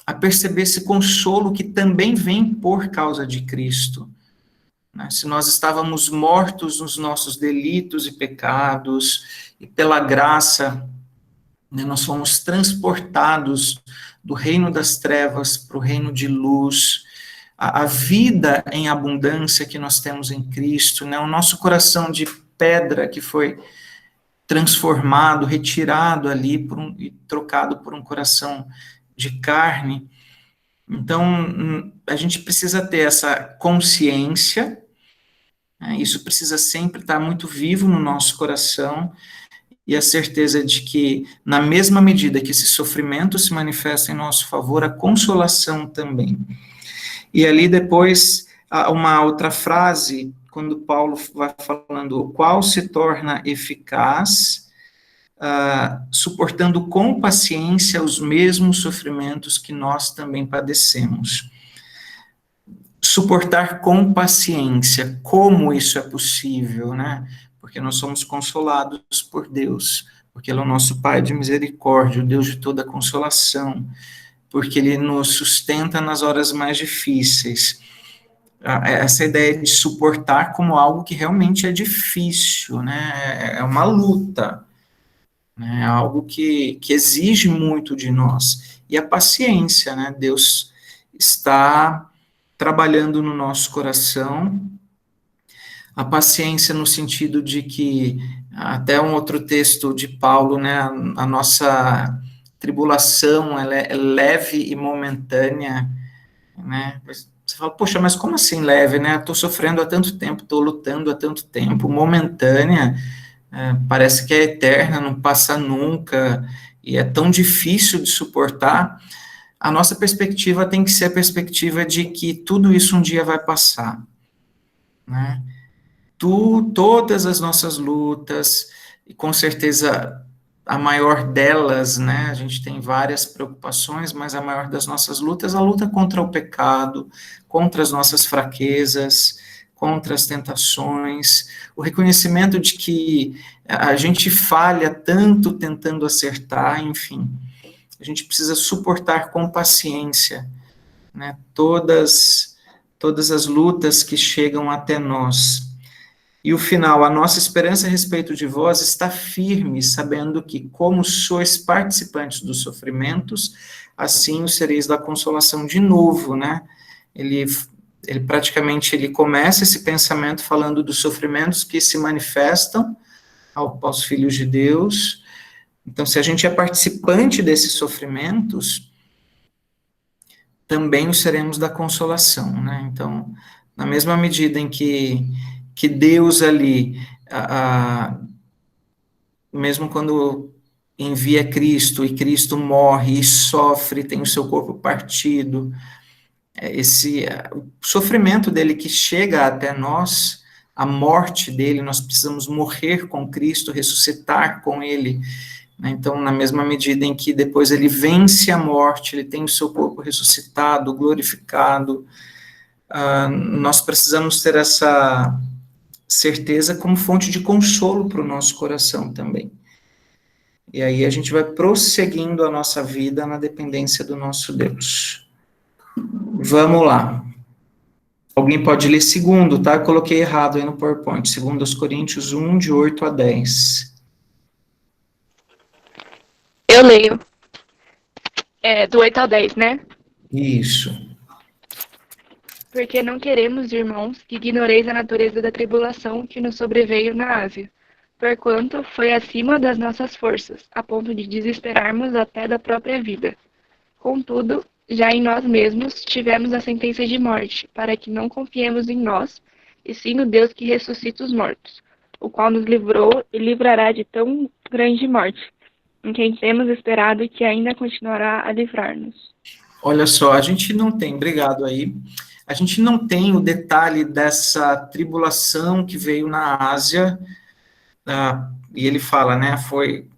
a perceber esse consolo que também vem por causa de Cristo. Né? Se nós estávamos mortos nos nossos delitos e pecados, e pela graça, né, nós fomos transportados do reino das trevas para o reino de luz, a vida em abundância que nós temos em Cristo, né, o nosso coração de pedra que foi transformado, retirado ali e trocado por um coração de carne. Então, a gente precisa ter essa consciência, né, isso precisa sempre estar muito vivo no nosso coração, e a certeza de que, na mesma medida que esse sofrimento se manifesta em nosso favor, a consolação também. E ali depois, uma outra frase, quando Paulo vai falando, o qual se torna eficaz, suportando com paciência os mesmos sofrimentos que nós também padecemos. Suportar com paciência, como isso é possível, né? Porque nós somos consolados por Deus, porque Ele é o nosso Pai de misericórdia, o Deus de toda consolação, porque Ele nos sustenta nas horas mais difíceis. Essa ideia de suportar como algo que realmente é difícil, né? É uma luta, né? É algo que exige muito de nós. E a paciência, né? Deus está trabalhando no nosso coração, a paciência no sentido de que, até um outro texto de Paulo, né, a nossa tribulação, ela é leve e momentânea, né, você fala, poxa, mas como assim leve, né, estou sofrendo há tanto tempo, estou lutando há tanto tempo, momentânea, parece que é eterna, não passa nunca, e é tão difícil de suportar. A nossa perspectiva tem que ser a perspectiva de que tudo isso um dia vai passar, né? Todas as nossas lutas, e com certeza a maior delas, né, a gente tem várias preocupações, mas a maior das nossas lutas, a luta contra o pecado, contra as nossas fraquezas, contra as tentações, o reconhecimento de que a gente falha tanto tentando acertar, enfim, a gente precisa suportar com paciência, né, todas as lutas que chegam até nós. E o final, a nossa esperança a respeito de vós está firme, sabendo que, como sois participantes dos sofrimentos, assim o sereis da consolação de novo, né? Ele praticamente, ele começa esse pensamento falando dos sofrimentos que se manifestam aos filhos de Deus. Então, se a gente é participante desses sofrimentos, também o seremos da consolação, né? Então, na mesma medida em que Deus ali, mesmo quando envia Cristo, e Cristo morre e sofre, tem o seu corpo partido, o sofrimento dele que chega até nós, a morte dele, nós precisamos morrer com Cristo, ressuscitar com ele, né? Então, na mesma medida em que depois ele vence a morte, ele tem o seu corpo ressuscitado, glorificado, nós precisamos ter essa certeza como fonte de consolo para o nosso coração também. E aí a gente vai prosseguindo a nossa vida na dependência do nosso Deus. Vamos lá. Alguém pode ler segundo, tá? Eu coloquei errado aí no PowerPoint. 2 Coríntios 1, de 8 a 10. Eu leio. Do 8 ao 10, né? Isso. Porque não queremos, irmãos, que ignoreis a natureza da tribulação que nos sobreveio na Ásia, porquanto foi acima das nossas forças, a ponto de desesperarmos até da própria vida. Contudo, já em nós mesmos tivemos a sentença de morte, para que não confiemos em nós, e sim no Deus que ressuscita os mortos, o qual nos livrou e livrará de tão grande morte, em quem temos esperado que ainda continuará a livrar-nos. Olha só, a gente não tem, obrigado aí, a gente não tem o detalhe dessa tribulação que veio na Ásia, e ele fala, né, foi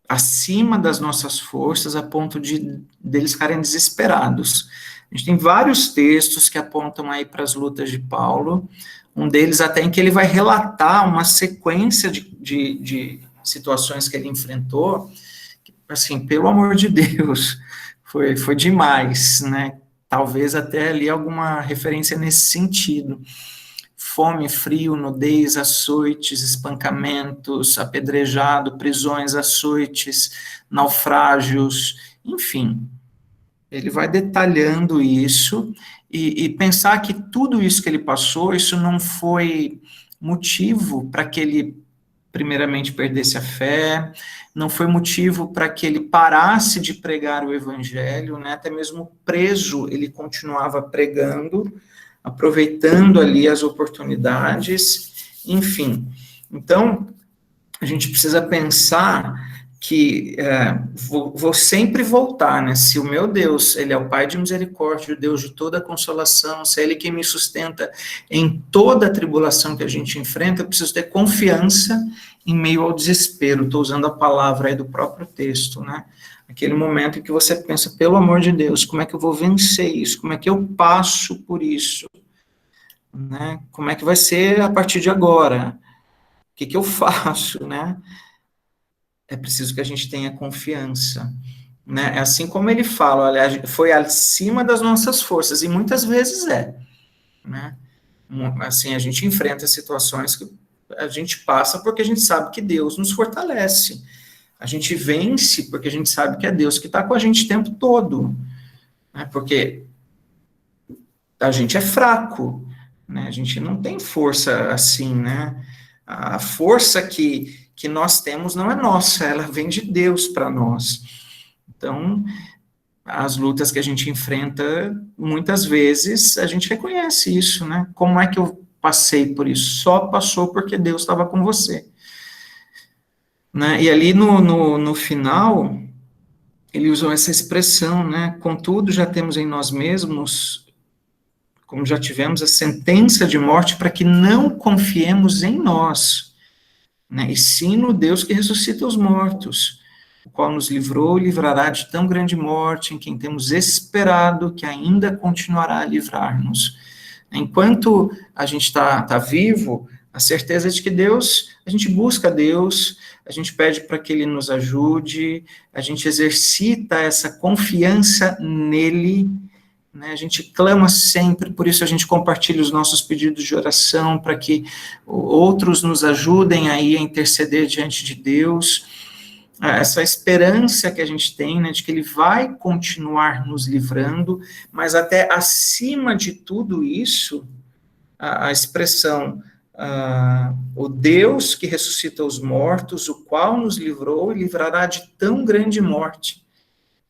acima das nossas forças, a ponto de deles ficarem desesperados. A gente tem vários textos que apontam aí para as lutas de Paulo, um deles até em que ele vai relatar uma sequência de situações que ele enfrentou, que, assim, pelo amor de Deus, foi demais, né? Talvez até ali alguma referência nesse sentido. Fome, frio, nudez, açoites, espancamentos, apedrejado, prisões, açoites, naufrágios, enfim. Ele vai detalhando isso e pensar que tudo isso que ele passou, isso não foi motivo para que ele, primeiramente, perdesse a fé, não foi motivo para que ele parasse de pregar o evangelho, né? Até mesmo preso, ele continuava pregando, aproveitando ali as oportunidades, enfim. Então, a gente precisa pensar que vou sempre voltar, né? Se o meu Deus, ele é o Pai de misericórdia, o Deus de toda consolação, se é ele quem me sustenta em toda a tribulação que a gente enfrenta, eu preciso ter confiança em meio ao desespero. Estou usando a palavra aí do próprio texto, né? Aquele momento em que você pensa, pelo amor de Deus, como é que eu vou vencer isso? Como é que eu passo por isso? Né? Como é que vai ser a partir de agora? O que eu faço, né? É preciso que a gente tenha confiança, né? É assim como ele fala, olha, foi acima das nossas forças, e muitas vezes né? Assim, a gente enfrenta situações que a gente passa porque a gente sabe que Deus nos fortalece. A gente vence porque a gente sabe que é Deus que está com a gente o tempo todo, né? Porque a gente é fraco, né? A gente não tem força assim, né? A força que nós temos não é nossa, ela vem de Deus para nós. Então, as lutas que a gente enfrenta, muitas vezes, a gente reconhece isso, né? Como é que eu passei por isso? Só passou porque Deus estava com você. Né? E ali no final, ele usou essa expressão, né? Contudo, já temos em nós mesmos, como já tivemos, a sentença de morte para que não confiemos em nós, né? E sim no Deus que ressuscita os mortos, o qual nos livrou e livrará de tão grande morte, em quem temos esperado que ainda continuará a livrar-nos. Enquanto a gente está vivo, a certeza de que Deus, a gente busca Deus, a gente pede para que Ele nos ajude, a gente exercita essa confiança nele, né? A gente clama sempre, por isso a gente compartilha os nossos pedidos de oração, para que outros nos ajudem aí a interceder diante de Deus, essa esperança que a gente tem, né, de que Ele vai continuar nos livrando, mas até acima de tudo isso, a expressão, o Deus que ressuscita os mortos, o qual nos livrou e livrará de tão grande morte.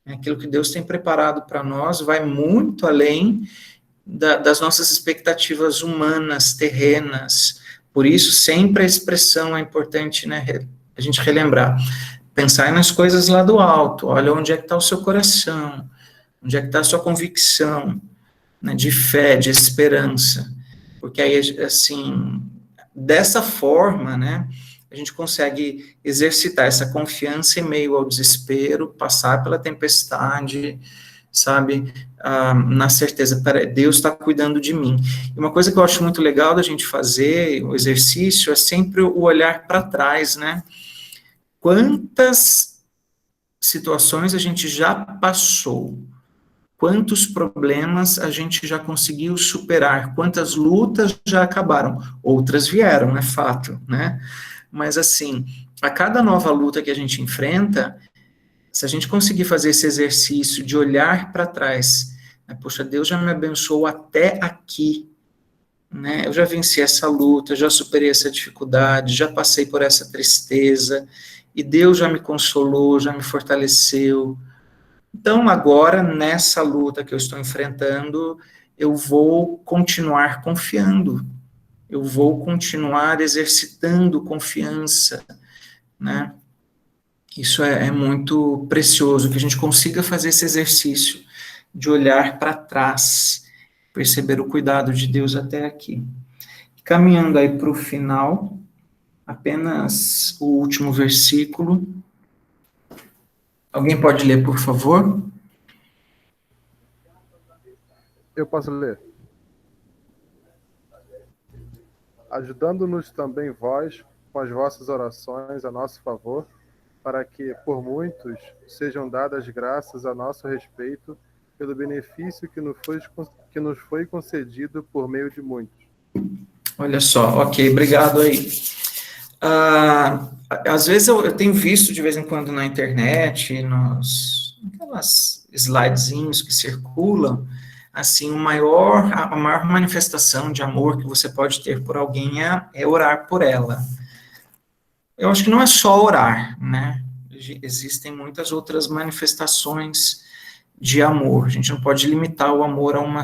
Aquilo que Deus tem preparado para nós vai muito além das nossas expectativas humanas, terrenas. Por isso, sempre a expressão é importante, né, a gente relembrar. Pensar nas coisas lá do alto, olha onde é que está o seu coração, onde é que está a sua convicção, né, de fé, de esperança. Porque aí, assim, dessa forma, né, a gente consegue exercitar essa confiança em meio ao desespero, passar pela tempestade, sabe? Na certeza, Deus está cuidando de mim. E uma coisa que eu acho muito legal da gente fazer, o exercício, é sempre o olhar para trás, né? Quantas situações a gente já passou, quantos problemas a gente já conseguiu superar, quantas lutas já acabaram, outras vieram, é fato, né? Mas assim, a cada nova luta que a gente enfrenta, se a gente conseguir fazer esse exercício de olhar para trás, né, poxa, Deus já me abençoou até aqui, né? Eu já venci essa luta, já superei essa dificuldade, já passei por essa tristeza, e Deus já me consolou, já me fortaleceu. Então, agora, nessa luta que eu estou enfrentando, eu vou continuar confiando, eu vou continuar exercitando confiança, né? Isso é muito precioso, que a gente consiga fazer esse exercício de olhar para trás, perceber o cuidado de Deus até aqui. Caminhando aí para o final, apenas o último versículo. Alguém pode ler, por favor? Eu posso ler. Ajudando-nos também vós, com as vossas orações a nosso favor, para que, por muitos, sejam dadas graças a nosso respeito, pelo benefício que nos foi concedido por meio de muitos. Olha só, ok, obrigado aí. Às vezes eu tenho visto de vez em quando na internet, aquelas slidezinhos que circulam, assim, a maior manifestação de amor que você pode ter por alguém é orar por ela. Eu acho que não é só orar, né? Existem muitas outras manifestações de amor. A gente não pode limitar o amor a uma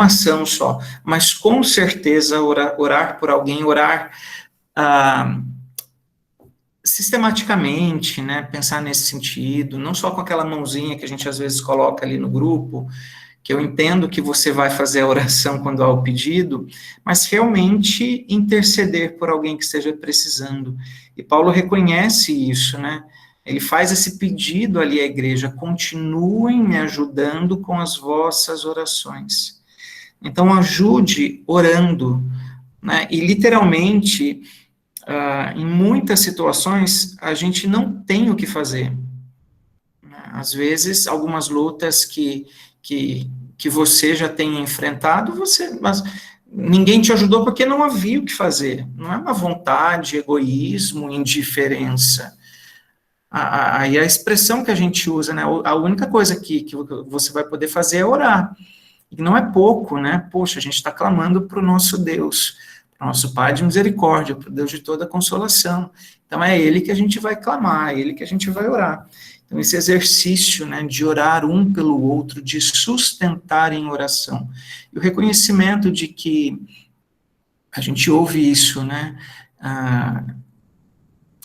ação só. Mas, com certeza, orar por alguém, orar sistematicamente, né? Pensar nesse sentido, não só com aquela mãozinha que a gente às vezes coloca ali no grupo, que eu entendo que você vai fazer a oração quando há o pedido, mas realmente interceder por alguém que esteja precisando. E Paulo reconhece isso, né? Ele faz esse pedido ali à igreja: continuem me ajudando com as vossas orações. Então, ajude orando, né? E literalmente, em muitas situações, a gente não tem o que fazer. Às vezes, algumas lutas que você já tem enfrentado, mas ninguém te ajudou porque não havia o que fazer. Não é uma vontade, egoísmo, indiferença. Aí a expressão que a gente usa, né, a única coisa que você vai poder fazer é orar. E não é pouco, né? Poxa, a gente está clamando para o nosso Deus, para o nosso Pai de misericórdia, para o Deus de toda consolação. Então é Ele que a gente vai clamar, é Ele que a gente vai orar. Então, esse exercício, né, de orar um pelo outro, de sustentar em oração. E o reconhecimento de que a gente ouve isso, né?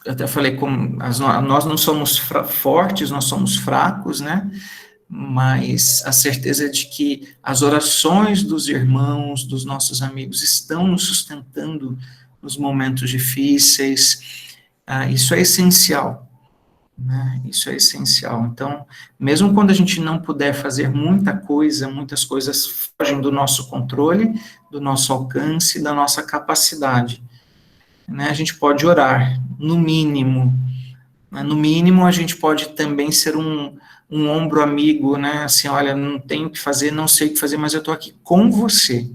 Eu até falei, nós não somos fortes, nós somos fracos, né? Mas a certeza de que as orações dos irmãos, dos nossos amigos, estão nos sustentando nos momentos difíceis, isso é essencial. Né? Isso é essencial. Então, mesmo quando a gente não puder fazer muitas coisas fogem do nosso controle, do nosso alcance, da nossa capacidade, né? A gente pode orar, no mínimo. Né? No mínimo, a gente pode também ser um ombro amigo, né? Assim, olha, não tenho o que fazer, não sei o que fazer, mas eu estou aqui com você.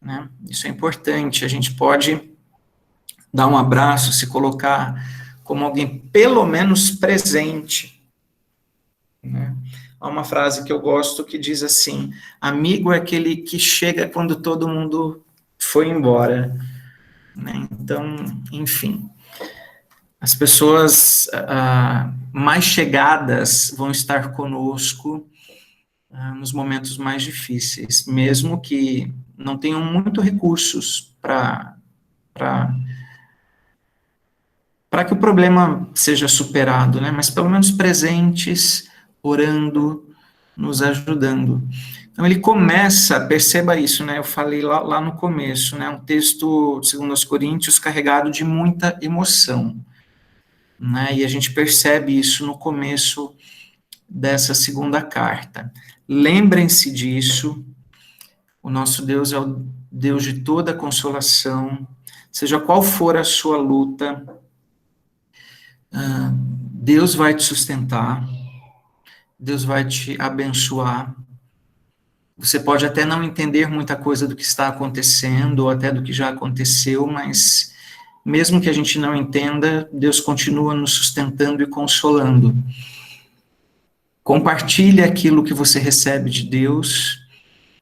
Né? Isso é importante. A gente pode dar um abraço, se colocar como alguém pelo menos presente. Né? Há uma frase que eu gosto que diz assim: amigo é aquele que chega quando todo mundo foi embora. Né? Então, enfim, as pessoas mais chegadas vão estar conosco nos momentos mais difíceis, mesmo que não tenham muito recursos para que o problema seja superado, né? Mas pelo menos presentes, orando, nos ajudando. Então ele começa, perceba isso, né? Eu falei lá no começo, né? Um texto, segundo os Coríntios, carregado de muita emoção, né? E a gente percebe isso no começo dessa segunda carta. Lembrem-se disso, o nosso Deus é o Deus de toda consolação, seja qual for a sua luta, Deus vai te sustentar, Deus vai te abençoar. Você pode até não entender muita coisa do que está acontecendo, ou até do que já aconteceu, mas mesmo que a gente não entenda, Deus continua nos sustentando e consolando. Compartilhe aquilo que você recebe de Deus,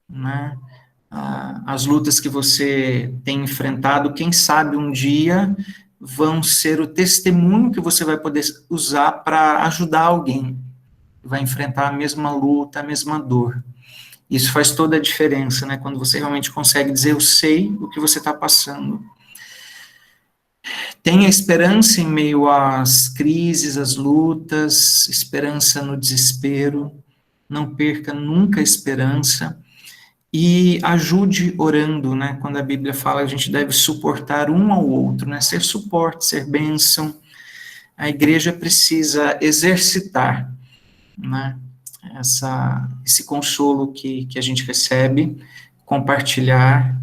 né? As lutas que você tem enfrentado, quem sabe um dia vão ser o testemunho que você vai poder usar para ajudar alguém que vai enfrentar a mesma luta, a mesma dor. Isso faz toda a diferença, né? Quando você realmente consegue dizer, eu sei o que você está passando. Tenha esperança em meio às crises, às lutas, esperança no desespero. Não perca nunca a esperança. E ajude orando, né? Quando a Bíblia fala, a gente deve suportar um ao outro, né? Ser suporte, ser bênção. A igreja precisa exercitar, né? Esse consolo que a gente recebe, compartilhar,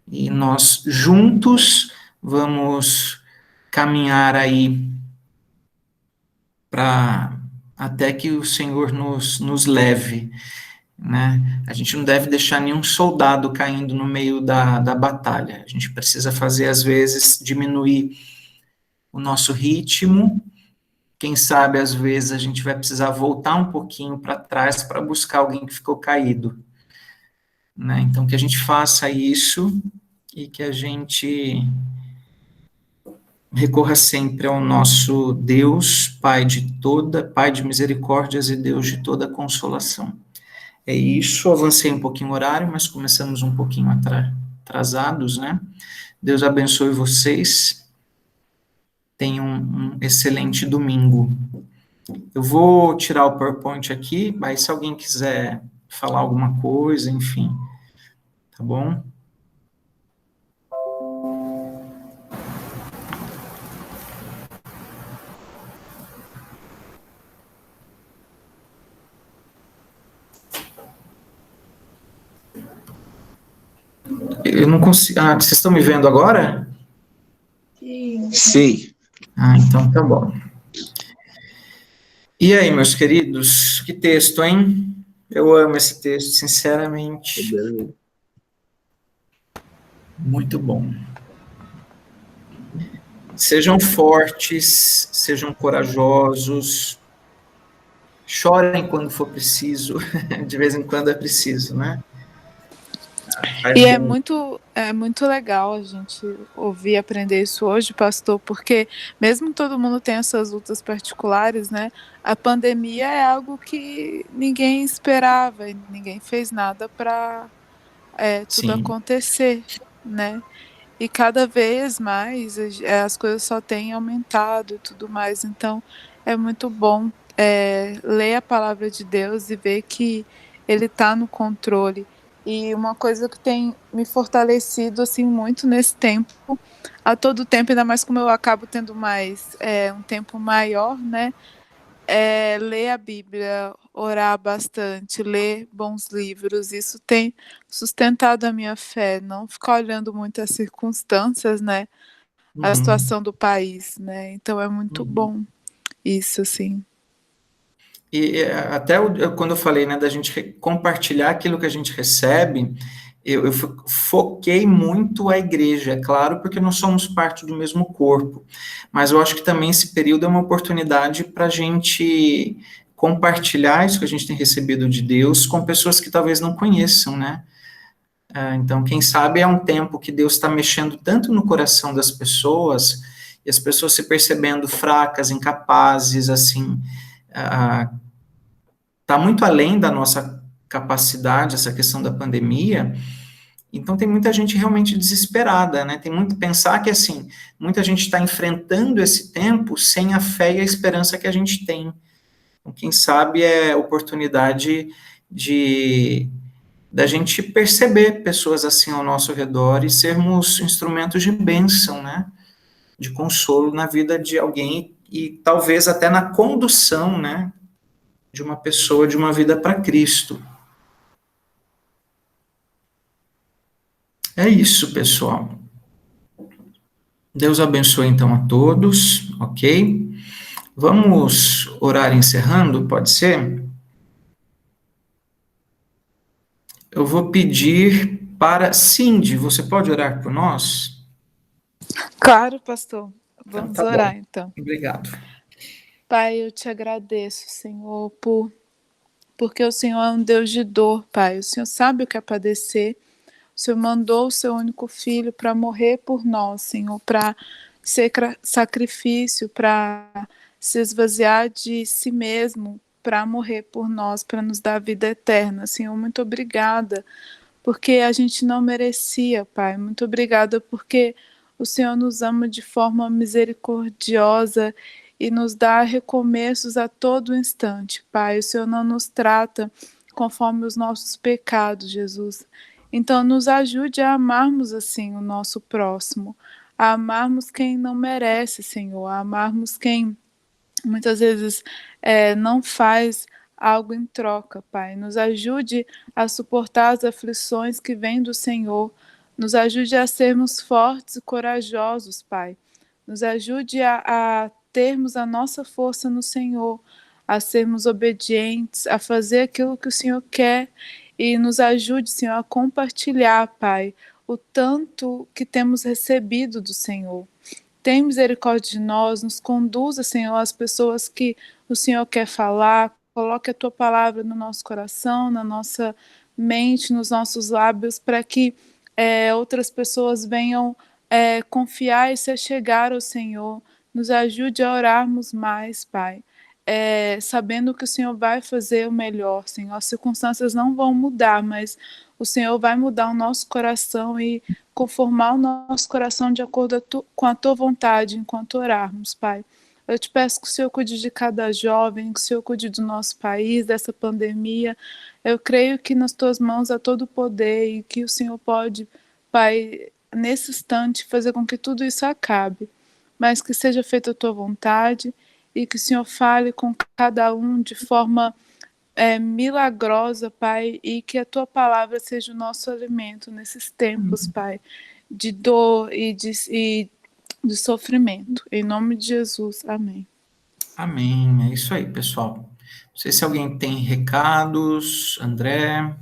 e nós juntos vamos caminhar aí para até que o Senhor nos leve, né? A gente não deve deixar nenhum soldado caindo no meio da batalha. A gente precisa fazer, às vezes, diminuir o nosso ritmo. Quem sabe, às vezes, a gente vai precisar voltar um pouquinho para trás para buscar alguém que ficou caído, né? Então, que a gente faça isso e que a gente recorra sempre ao nosso Deus, Pai de misericórdias e Deus de toda consolação. É isso, avancei um pouquinho o horário, mas começamos um pouquinho atrasados, né? Deus abençoe vocês. Tenham um excelente domingo. Eu vou tirar o PowerPoint aqui, mas se alguém quiser falar alguma coisa, enfim, tá bom? Eu não consigo... vocês estão me vendo agora? Sim. Então tá bom. E aí, meus queridos, que texto, hein? Eu amo esse texto, sinceramente. Muito bom. Sejam fortes, sejam corajosos, chorem quando for preciso, de vez em quando é preciso, né? E é muito legal a gente ouvir e aprender isso hoje, pastor, porque mesmo todo mundo tem as suas lutas particulares, né? A pandemia é algo que ninguém esperava, e ninguém fez nada para tudo acontecer, né? E cada vez mais as coisas só têm aumentado e tudo mais, então é muito bom ler a palavra de Deus e ver que Ele está no controle. E uma coisa que tem me fortalecido assim muito nesse tempo, a todo tempo, ainda mais como eu acabo tendo um tempo maior, né? Ler a Bíblia, orar bastante, ler bons livros, isso tem sustentado a minha fé, não ficar olhando muito as circunstâncias, né? A situação do país, né? Então é muito bom isso, assim. E até quando eu falei, né, da gente compartilhar aquilo que a gente recebe, eu foquei muito a igreja, é claro, porque nós somos parte do mesmo corpo, mas eu acho que também esse período é uma oportunidade para a gente compartilhar isso que a gente tem recebido de Deus com pessoas que talvez não conheçam, né? Então, quem sabe é um tempo que Deus está mexendo tanto no coração das pessoas, e as pessoas se percebendo fracas, incapazes, assim, está muito além da nossa capacidade, essa questão da pandemia. Então tem muita gente realmente desesperada, né? Tem muito pensar que, assim, muita gente está enfrentando esse tempo sem a fé e a esperança que a gente tem. Então, quem sabe é oportunidade da gente perceber pessoas assim ao nosso redor e sermos instrumentos de bênção, né? De consolo na vida de alguém e talvez até na condução, né? de uma pessoa, de uma vida para Cristo. É isso, pessoal. Deus abençoe, então, a todos, ok? Vamos orar encerrando, pode ser? Eu vou pedir para Cindy, você pode orar por nós? Claro, pastor. Vamos Então, tá orar, bom. então. Obrigado. Pai, eu te agradeço, Senhor, porque o Senhor é um Deus de dor, Pai. O Senhor sabe o que é padecer. O Senhor mandou o seu único filho para morrer por nós, Senhor, para ser sacrifício, para se esvaziar de si mesmo, para morrer por nós, para nos dar vida eterna. Senhor, muito obrigada, porque a gente não merecia, Pai. Muito obrigada porque o Senhor nos ama de forma misericordiosa e nos dá recomeços a todo instante, Pai. O Senhor não nos trata conforme os nossos pecados, Jesus. Então, nos ajude a amarmos assim o nosso próximo, a amarmos quem não merece, Senhor, a amarmos quem muitas vezes não faz algo em troca, Pai. Nos ajude a suportar as aflições que vêm do Senhor. Nos ajude a sermos fortes e corajosos, Pai. Nos ajude a termos a nossa força no Senhor, a sermos obedientes, a fazer aquilo que o Senhor quer e nos ajude, Senhor, a compartilhar, Pai, o tanto que temos recebido do Senhor. Tem misericórdia de nós, nos conduza, Senhor, as pessoas que o Senhor quer falar, coloque a Tua palavra no nosso coração, na nossa mente, nos nossos lábios, para que outras pessoas venham confiar e se achegar ao Senhor. Nos ajude a orarmos mais, Pai, sabendo que o Senhor vai fazer o melhor, Senhor. As circunstâncias não vão mudar, mas o Senhor vai mudar o nosso coração e conformar o nosso coração de acordo com a Tua vontade enquanto orarmos, Pai. Eu te peço que o Senhor cuide de cada jovem, que o Senhor cuide do nosso país, dessa pandemia. Eu creio que nas Tuas mãos há todo o poder e que o Senhor pode, Pai, nesse instante, fazer com que tudo isso acabe. Mas que seja feita a Tua vontade e que o Senhor fale com cada um de forma milagrosa, Pai, e que a Tua palavra seja o nosso alimento nesses tempos, Pai, de dor e de sofrimento. Em nome de Jesus, amém. Amém, é isso aí, pessoal. Não sei se alguém tem recados, André.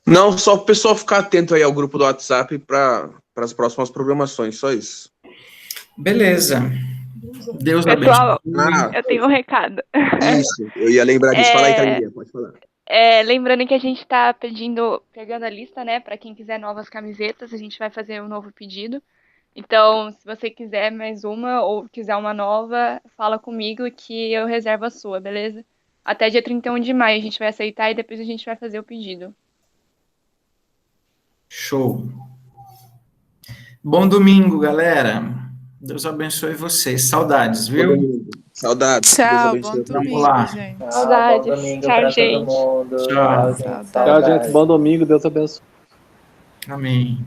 Não, só o pessoal ficar atento aí ao grupo do WhatsApp para as próximas programações, só isso. Beleza. Deus Pessoal, abençoe. eu tenho um recado. Isso, eu ia lembrar disso. Fala aí, Carlinha, pode falar. Lembrando que a gente está pegando a lista, né? Para quem quiser novas camisetas, a gente vai fazer um novo pedido. Então, se você quiser mais uma ou quiser uma nova, fala comigo que eu reservo a sua, beleza? Até dia 31 de maio a gente vai aceitar e depois a gente vai fazer o pedido. Show. Bom domingo, galera. Deus abençoe vocês. Saudades, viu? Saudades. Tchau, bom domingo, Vamos lá. gente. Saudades. Bom domingo Tchau, pra gente. todo mundo. Tchau. Tchau, gente. Bom domingo. Deus abençoe. Amém.